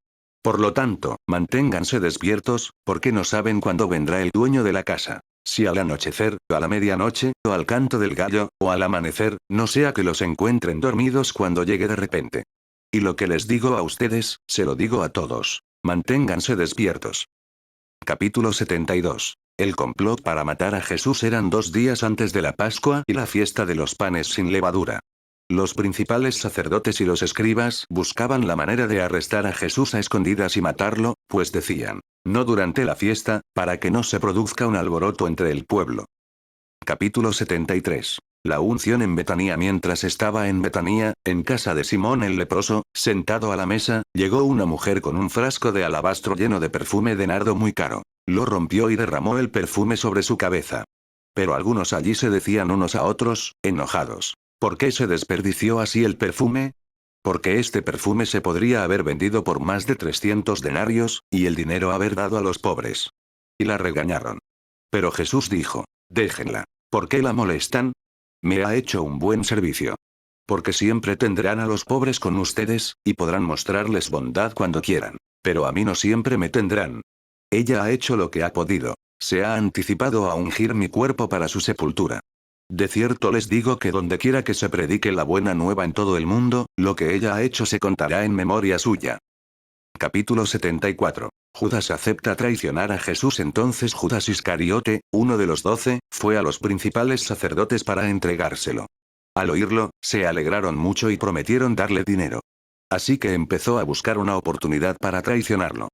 Por lo tanto, manténganse despiertos, porque no saben cuándo vendrá el dueño de la casa. Si al anochecer, o a la medianoche, o al canto del gallo, o al amanecer, no sea que los encuentren dormidos cuando llegue de repente. Y lo que les digo a ustedes, se lo digo a todos. Manténganse despiertos. Capítulo 72. El complot para matar a Jesús eran 2 días antes de la Pascua y la fiesta de los panes sin levadura. Los principales sacerdotes y los escribas buscaban la manera de arrestar a Jesús a escondidas y matarlo, pues decían, no durante la fiesta, para que no se produzca un alboroto entre el pueblo. Capítulo 73. La unción en Betanía. Mientras estaba en Betanía, en casa de Simón el leproso, sentado a la mesa, llegó una mujer con un frasco de alabastro lleno de perfume de nardo muy caro. Lo rompió y derramó el perfume sobre su cabeza. Pero algunos allí se decían unos a otros, enojados. ¿Por qué se desperdició así el perfume? Porque este perfume se podría haber vendido por más de 300 denarios, y el dinero haber dado a los pobres. Y la regañaron. Pero Jesús dijo, déjenla. ¿Por qué la molestan? Me ha hecho un buen servicio. Porque siempre tendrán a los pobres con ustedes, y podrán mostrarles bondad cuando quieran. Pero a mí no siempre me tendrán. Ella ha hecho lo que ha podido. Se ha anticipado a ungir mi cuerpo para su sepultura. De cierto les digo que donde quiera que se predique la buena nueva en todo el mundo, lo que ella ha hecho se contará en memoria suya. Capítulo 74. Judas acepta traicionar a Jesús. Entonces Judas Iscariote, uno de los 12, fue a los principales sacerdotes para entregárselo. Al oírlo, se alegraron mucho y prometieron darle dinero. Así que empezó a buscar una oportunidad para traicionarlo.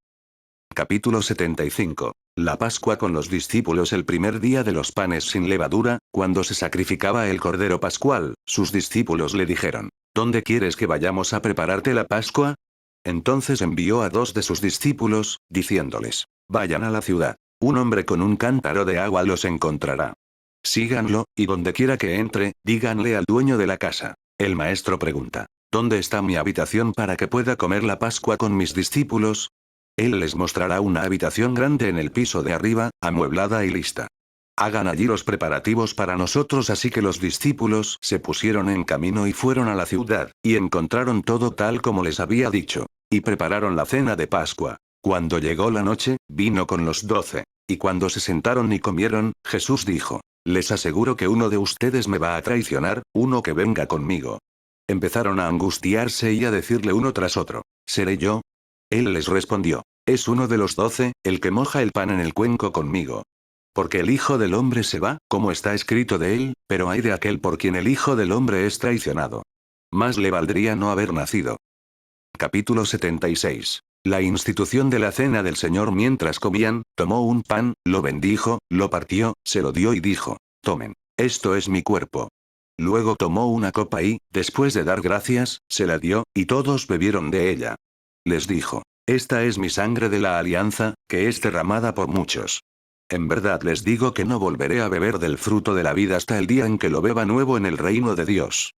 Capítulo 75. La Pascua con los discípulos. El primer día de los panes sin levadura, cuando se sacrificaba el cordero pascual, sus discípulos le dijeron, ¿dónde quieres que vayamos a prepararte la Pascua? Entonces envió a 2 de sus discípulos, diciéndoles, vayan a la ciudad. Un hombre con un cántaro de agua los encontrará. Síganlo, y donde quiera que entre, díganle al dueño de la casa. El maestro pregunta, ¿dónde está mi habitación para que pueda comer la Pascua con mis discípulos? Él les mostrará una habitación grande en el piso de arriba, amueblada y lista. Hagan allí los preparativos para nosotros. Así que los discípulos se pusieron en camino y fueron a la ciudad, y encontraron todo tal como les había dicho. Y prepararon la cena de Pascua. Cuando llegó la noche, vino con los 12. Y cuando se sentaron y comieron, Jesús dijo, les aseguro que uno de ustedes me va a traicionar, uno que venga conmigo. Empezaron a angustiarse y a decirle uno tras otro, ¿seré yo? Él les respondió, es uno de los 12, el que moja el pan en el cuenco conmigo. Porque el Hijo del Hombre se va, como está escrito de él, pero ay de aquel por quien el Hijo del Hombre es traicionado. Más le valdría no haber nacido. Capítulo 76. La institución de la cena del Señor. Mientras comían, tomó un pan, lo bendijo, lo partió, se lo dio y dijo, tomen, esto es mi cuerpo. Luego tomó una copa y, después de dar gracias, se la dio, y todos bebieron de ella. Les dijo, esta es mi sangre de la alianza, que es derramada por muchos. En verdad les digo que no volveré a beber del fruto de la vida hasta el día en que lo beba nuevo en el reino de Dios.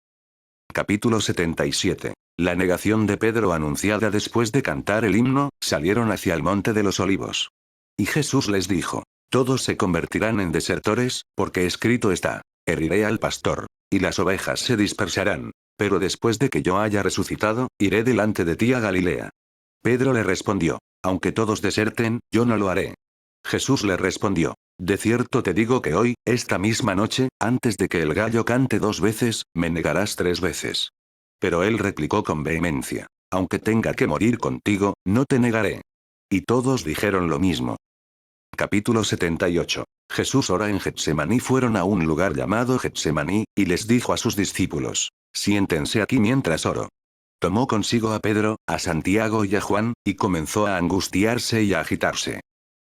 Capítulo 77. La negación de Pedro. Anunciada después de cantar el himno, salieron hacia el monte de los olivos. Y Jesús les dijo, todos se convertirán en desertores, porque escrito está, heriré al pastor, y las ovejas se dispersarán. Pero después de que yo haya resucitado, iré delante de ti a Galilea. Pedro le respondió, aunque todos deserten, yo no lo haré. Jesús le respondió, de cierto te digo que hoy, esta misma noche, antes de que el gallo cante 2 veces, me negarás 3 veces. Pero él replicó con vehemencia, aunque tenga que morir contigo, no te negaré. Y todos dijeron lo mismo. Capítulo 78. Jesús ora en Getsemaní. Fueron a un lugar llamado Getsemaní, y les dijo a sus discípulos, siéntense aquí mientras oro. Tomó consigo a Pedro, a Santiago y a Juan, y comenzó a angustiarse y a agitarse.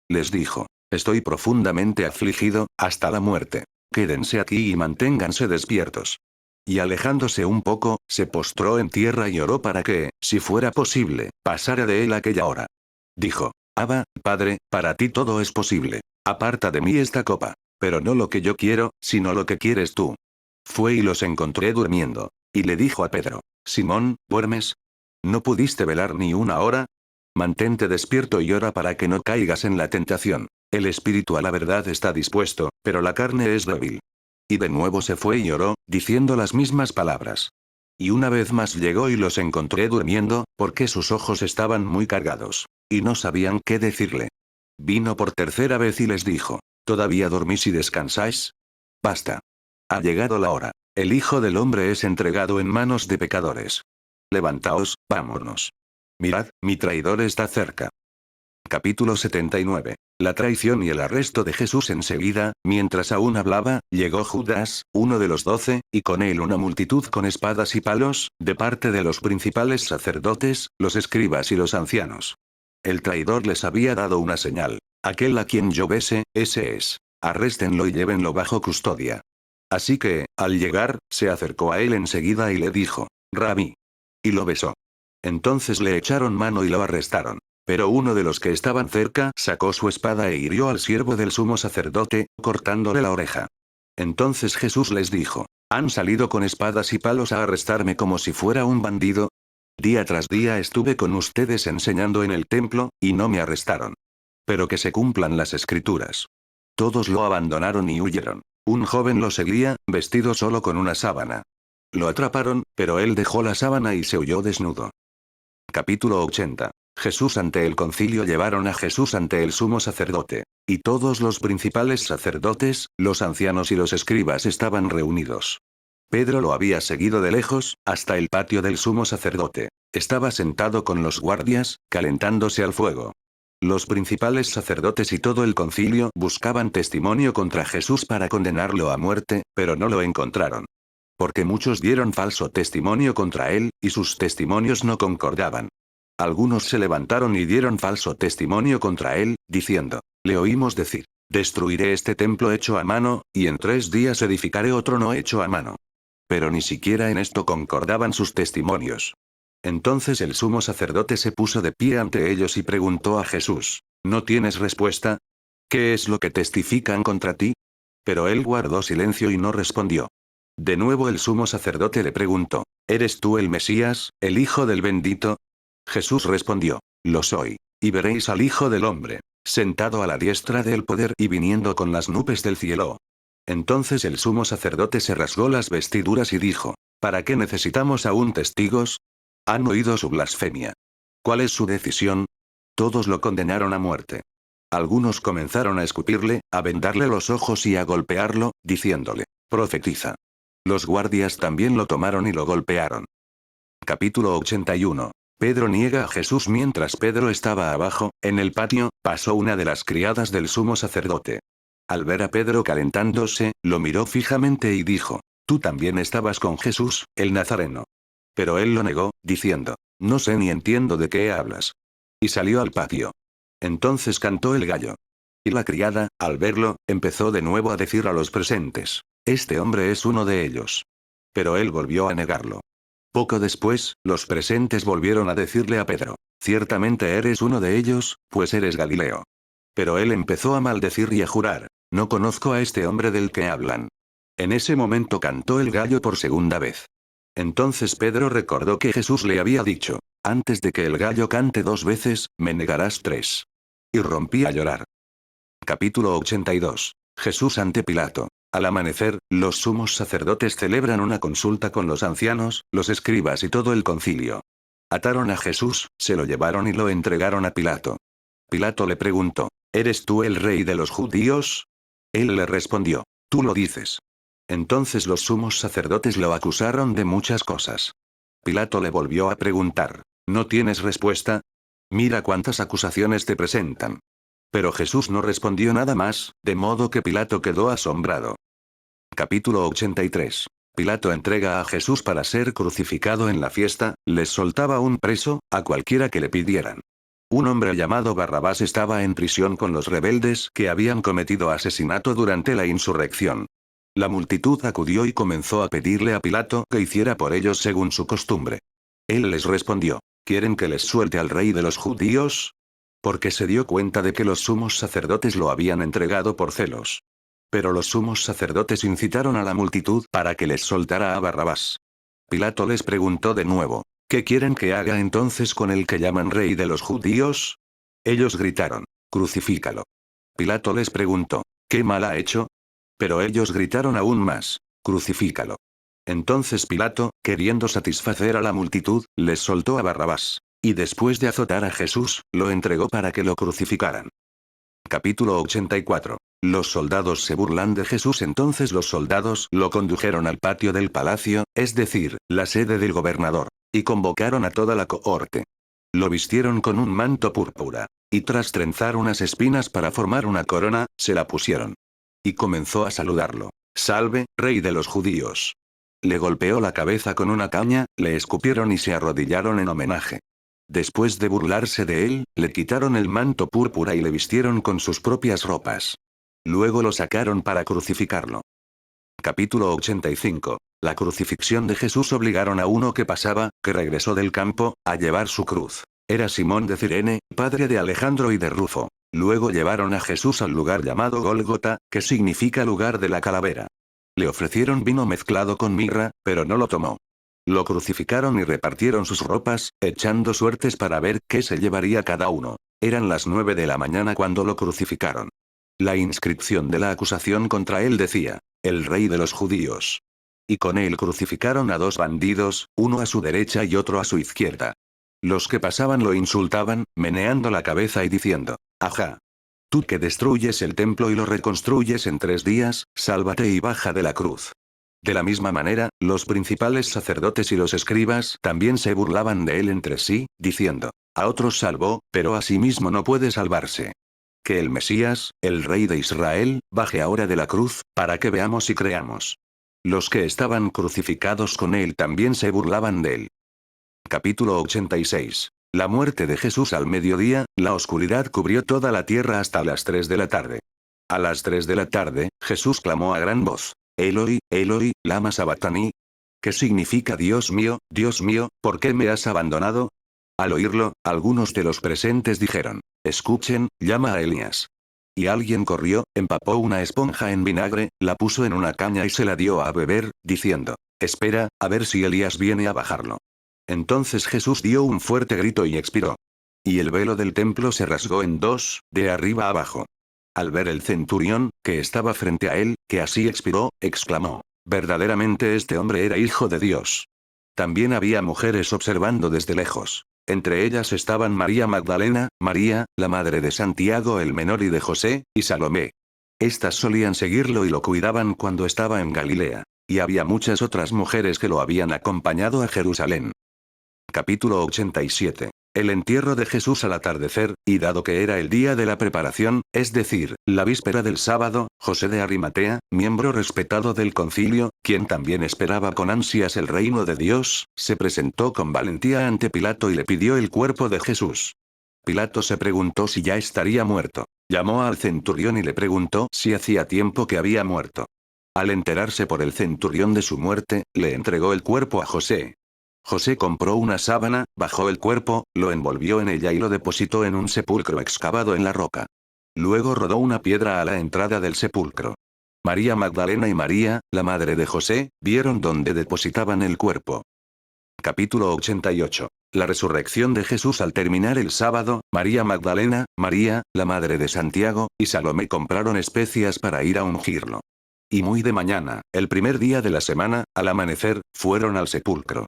Les dijo: estoy profundamente afligido, hasta la muerte. Quédense aquí y manténganse despiertos. Y alejándose un poco, se postró en tierra y oró para que, si fuera posible, pasara de él aquella hora. Dijo: Abba, Padre, para ti todo es posible. Aparta de mí esta copa. Pero no lo que yo quiero, sino lo que quieres tú. Fue y los encontré durmiendo. Y le dijo a Pedro: Simón, ¿duermes? ¿No pudiste velar ni una hora? Mantente despierto y ora para que no caigas en la tentación. El espíritu a la verdad está dispuesto, pero la carne es débil. Y de nuevo se fue y oró, diciendo las mismas palabras. Y una vez más llegó y los encontré durmiendo, porque sus ojos estaban muy cargados. Y no sabían qué decirle. Vino por tercera vez y les dijo: ¿Todavía dormís y descansáis? Basta. Ha llegado la hora. El Hijo del Hombre es entregado en manos de pecadores. Levantaos, vámonos. Mirad, mi traidor está cerca. Capítulo 79. La traición y el arresto de Jesús. Enseguida, mientras aún hablaba, llegó Judas, uno de los 12, y con él una multitud con espadas y palos, de parte de los principales sacerdotes, los escribas y los ancianos. El traidor les había dado una señal: aquel a quien yo bese, ese es. Arréstenlo y llévenlo bajo custodia. Así que, al llegar, se acercó a él enseguida y le dijo: Rabí. Y lo besó. Entonces le echaron mano y lo arrestaron. Pero uno de los que estaban cerca sacó su espada e hirió al siervo del sumo sacerdote, cortándole la oreja. Entonces Jesús les dijo: ¿Han salido con espadas y palos a arrestarme como si fuera un bandido? Día tras día estuve con ustedes enseñando en el templo, y no me arrestaron. Pero que se cumplan las escrituras. Todos lo abandonaron y huyeron. Un joven lo seguía, vestido solo con una sábana. Lo atraparon, pero él dejó la sábana y se huyó desnudo. Capítulo 80. Jesús ante el concilio. Llevaron a Jesús ante el sumo sacerdote. Y todos los principales sacerdotes, los ancianos y los escribas estaban reunidos. Pedro lo había seguido de lejos, hasta el patio del sumo sacerdote. Estaba sentado con los guardias, calentándose al fuego. Los principales sacerdotes y todo el concilio buscaban testimonio contra Jesús para condenarlo a muerte, pero no lo encontraron. Porque muchos dieron falso testimonio contra él, y sus testimonios no concordaban. Algunos se levantaron y dieron falso testimonio contra él, diciendo: le oímos decir: destruiré este templo hecho a mano, y en 3 días edificaré otro no hecho a mano. Pero ni siquiera en esto concordaban sus testimonios. Entonces el sumo sacerdote se puso de pie ante ellos y preguntó a Jesús: ¿no tienes respuesta? ¿Qué es lo que testifican contra ti? Pero él guardó silencio y no respondió. De nuevo el sumo sacerdote le preguntó: ¿eres tú el Mesías, el Hijo del Bendito? Jesús respondió: lo soy. Y veréis al Hijo del Hombre, sentado a la diestra del poder y viniendo con las nubes del cielo. Entonces el sumo sacerdote se rasgó las vestiduras y dijo: ¿para qué necesitamos aún testigos? Han oído su blasfemia. ¿Cuál es su decisión? Todos lo condenaron a muerte. Algunos comenzaron a escupirle, a vendarle los ojos y a golpearlo, diciéndole: profetiza. Los guardias también lo tomaron y lo golpearon. Capítulo 81. Pedro niega a Jesús. Mientras Pedro estaba abajo, en el patio, pasó una de las criadas del sumo sacerdote. Al ver a Pedro calentándose, lo miró fijamente y dijo: tú también estabas con Jesús, el Nazareno. Pero él lo negó, diciendo: no sé ni entiendo de qué hablas. Y salió al patio. Entonces cantó el gallo. Y la criada, al verlo, empezó de nuevo a decir a los presentes: este hombre es uno de ellos. Pero él volvió a negarlo. Poco después, los presentes volvieron a decirle a Pedro: ciertamente eres uno de ellos, pues eres Galileo. Pero él empezó a maldecir y a jurar: no conozco a este hombre del que hablan. En ese momento cantó el gallo por segunda vez. Entonces Pedro recordó que Jesús le había dicho: antes de que el gallo cante 2 veces, me negarás 3. Y rompí a llorar. Capítulo 82. Jesús ante Pilato. Al amanecer, los sumos sacerdotes celebran una consulta con los ancianos, los escribas y todo el concilio. Ataron a Jesús, se lo llevaron y lo entregaron a Pilato. Pilato le preguntó: ¿eres tú el rey de los judíos? Él le respondió: tú lo dices. Entonces los sumos sacerdotes lo acusaron de muchas cosas. Pilato le volvió a preguntar: ¿no tienes respuesta? Mira cuántas acusaciones te presentan. Pero Jesús no respondió nada más, de modo que Pilato quedó asombrado. Capítulo 83. Pilato entrega a Jesús para ser crucificado en la fiesta, les soltaba un preso, a cualquiera que le pidieran. Un hombre llamado Barrabás estaba en prisión con los rebeldes que habían cometido asesinato durante la insurrección. La multitud acudió y comenzó a pedirle a Pilato que hiciera por ellos según su costumbre. Él les respondió: ¿Quieren que les suelte al rey de los judíos? Porque se dio cuenta de que los sumos sacerdotes lo habían entregado por celos. Pero los sumos sacerdotes incitaron a la multitud para que les soltara a Barrabás. Pilato les preguntó de nuevo: ¿Qué quieren que haga entonces con el que llaman rey de los judíos? Ellos gritaron: Crucifícalo. Pilato les preguntó: ¿Qué mal ha hecho? Pero ellos gritaron aún más: Crucifícalo. Entonces Pilato, queriendo satisfacer a la multitud, les soltó a Barrabás. Y después de azotar a Jesús, lo entregó para que lo crucificaran. Capítulo 84. Los soldados se burlan de Jesús. Entonces los soldados lo condujeron al patio del palacio, es decir, la sede del gobernador, y convocaron a toda la cohorte. Lo vistieron con un manto púrpura, y tras trenzar unas espinas para formar una corona, se la pusieron. Y comenzó a saludarlo: Salve, rey de los judíos. Le golpeó la cabeza con una caña, le escupieron y se arrodillaron en homenaje. Después de burlarse de él, le quitaron el manto púrpura y le vistieron con sus propias ropas. Luego lo sacaron para crucificarlo. Capítulo 85. La crucifixión de Jesús. Obligaron a uno que pasaba, que regresó del campo, a llevar su cruz. Era Simón de Cirene, padre de Alejandro y de Rufo. Luego llevaron a Jesús al lugar llamado Gólgota, que significa lugar de la calavera. Le ofrecieron vino mezclado con mirra, pero no lo tomó. Lo crucificaron y repartieron sus ropas, echando suertes para ver qué se llevaría cada uno. Eran las 9 de la mañana cuando lo crucificaron. La inscripción de la acusación contra él decía: el rey de los judíos. Y con él crucificaron a dos bandidos, uno a su derecha y otro a su izquierda. Los que pasaban lo insultaban, meneando la cabeza y diciendo: ajá. Tú que destruyes el templo y lo reconstruyes en 3 días, sálvate y baja de la cruz. De la misma manera, los principales sacerdotes y los escribas también se burlaban de él entre sí, diciendo: a otros salvó, pero a sí mismo no puede salvarse. Que el Mesías, el rey de Israel, baje ahora de la cruz, para que veamos y creamos. Los que estaban crucificados con él también se burlaban de él. Capítulo 86. La muerte de Jesús. Al mediodía, la oscuridad cubrió toda la tierra hasta las 3 de la tarde. A las 3 de la tarde, Jesús clamó a gran voz: Eloi, Eloi, lama sabactani. ¿Qué significa: Dios mío, ¿por qué me has abandonado? Al oírlo, algunos de los presentes dijeron: escuchen, llama a Elías. Y alguien corrió, empapó una esponja en vinagre, la puso en una caña y se la dio a beber, diciendo: espera, a ver si Elías viene a bajarlo. Entonces Jesús dio un fuerte grito y expiró. Y el velo del templo se rasgó en dos, de arriba a abajo. Al ver el centurión, que estaba frente a él, que así expiró, exclamó: verdaderamente este hombre era hijo de Dios. También había mujeres observando desde lejos. Entre ellas estaban María Magdalena, María, la madre de Santiago el menor y de José, y Salomé. Estas solían seguirlo y lo cuidaban cuando estaba en Galilea. Y había muchas otras mujeres que lo habían acompañado a Jerusalén. Capítulo 87. El entierro de Jesús. Al atardecer, y dado que era el día de la preparación, es decir, la víspera del sábado, José de Arimatea, miembro respetado del concilio, quien también esperaba con ansias el reino de Dios, se presentó con valentía ante Pilato y le pidió el cuerpo de Jesús. Pilato se preguntó si ya estaría muerto. Llamó al centurión y le preguntó si hacía tiempo que había muerto. Al enterarse por el centurión de su muerte, le entregó el cuerpo a José. José compró una sábana, bajó el cuerpo, lo envolvió en ella y lo depositó en un sepulcro excavado en la roca. Luego rodó una piedra a la entrada del sepulcro. María Magdalena y María, la madre de José, vieron dónde depositaban el cuerpo. Capítulo 88. La resurrección de Jesús. Al terminar el sábado, María Magdalena, María, la madre de Santiago, y Salomé compraron especias para ir a ungirlo. Y muy de mañana, el primer día de la semana, al amanecer, fueron al sepulcro.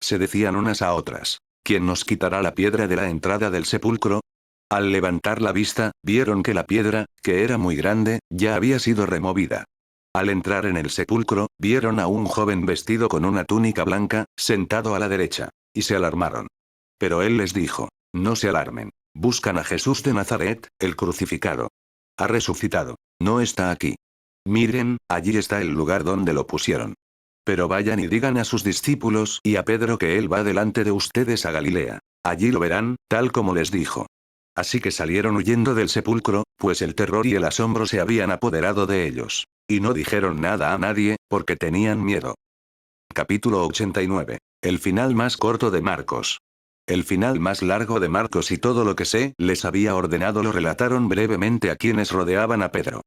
Se decían unas a otras: ¿quién nos quitará la piedra de la entrada del sepulcro? Al levantar la vista, vieron que la piedra, que era muy grande, ya había sido removida. Al entrar en el sepulcro, vieron a un joven vestido con una túnica blanca, sentado a la derecha, y se alarmaron. Pero él les dijo: no se alarmen. Buscan a Jesús de Nazaret, el crucificado. Ha resucitado. No está aquí. Miren, allí está el lugar donde lo pusieron. Pero vayan y digan a sus discípulos y a Pedro que él va delante de ustedes a Galilea. Allí lo verán, tal como les dijo. Así que salieron huyendo del sepulcro, pues el terror y el asombro se habían apoderado de ellos. Y no dijeron nada a nadie, porque tenían miedo. Capítulo 89. El final más corto de Marcos. El final más largo de Marcos y todo lo que se les había ordenado lo relataron brevemente a quienes rodeaban a Pedro.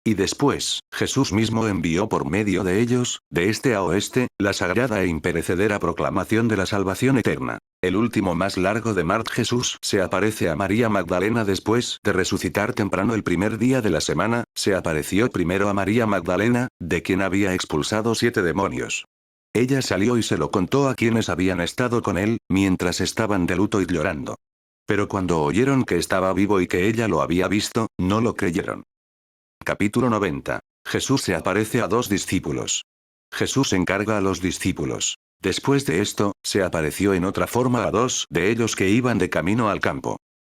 Y después, Jesús mismo envió por medio de ellos, de este a oeste, la sagrada e imperecedera proclamación de la salvación eterna. El último más largo de Marc. Jesús se aparece a María Magdalena después de resucitar temprano el primer día de la semana, se apareció primero a María Magdalena, de quien había expulsado 7 demonios. Ella salió y se lo contó a quienes habían estado con él, mientras estaban de luto y llorando. Pero cuando oyeron que estaba vivo y que ella lo había visto, no lo creyeron. Capítulo 90. Jesús se aparece a 2 discípulos. Jesús encarga a los discípulos. Después de esto, se apareció en otra forma a 2 de ellos que iban de camino al campo.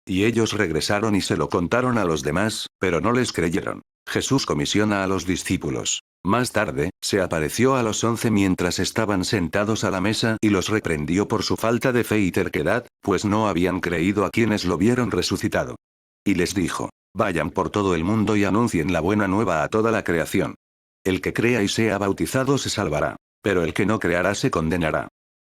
Y ellos regresaron y se lo contaron a los demás, pero no les creyeron. Jesús comisiona a los discípulos. Más tarde, se apareció a los 11 mientras estaban sentados a la mesa y los reprendió por su falta de fe y terquedad, pues no habían creído a quienes lo vieron resucitado. Y les dijo: vayan por todo el mundo y anuncien la buena nueva a toda la creación. El que crea y sea bautizado se salvará, pero el que no creará se condenará.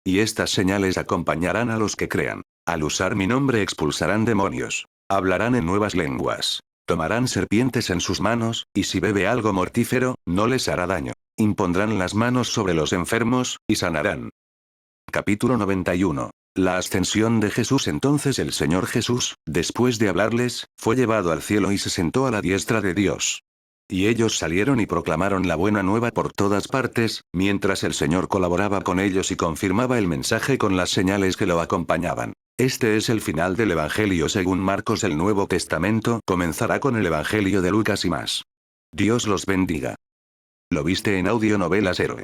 Y estas señales acompañarán a los que crean. Al usar mi nombre expulsarán demonios. Hablarán en nuevas lenguas. Tomarán serpientes en sus manos, y si bebe algo mortífero, no les hará daño. Impondrán las manos sobre los enfermos, y sanarán. Capítulo 91. La ascensión de Jesús. Entonces el Señor Jesús, después de hablarles, fue llevado al cielo y se sentó a la diestra de Dios. Y ellos salieron y proclamaron la buena nueva por todas partes, mientras el Señor colaboraba con ellos y confirmaba el mensaje con las señales que lo acompañaban. Este es el final del Evangelio según Marcos. El Nuevo Testamento comenzará con el Evangelio de Lucas y más. Dios los bendiga. Lo viste en Audionovelas Héroe.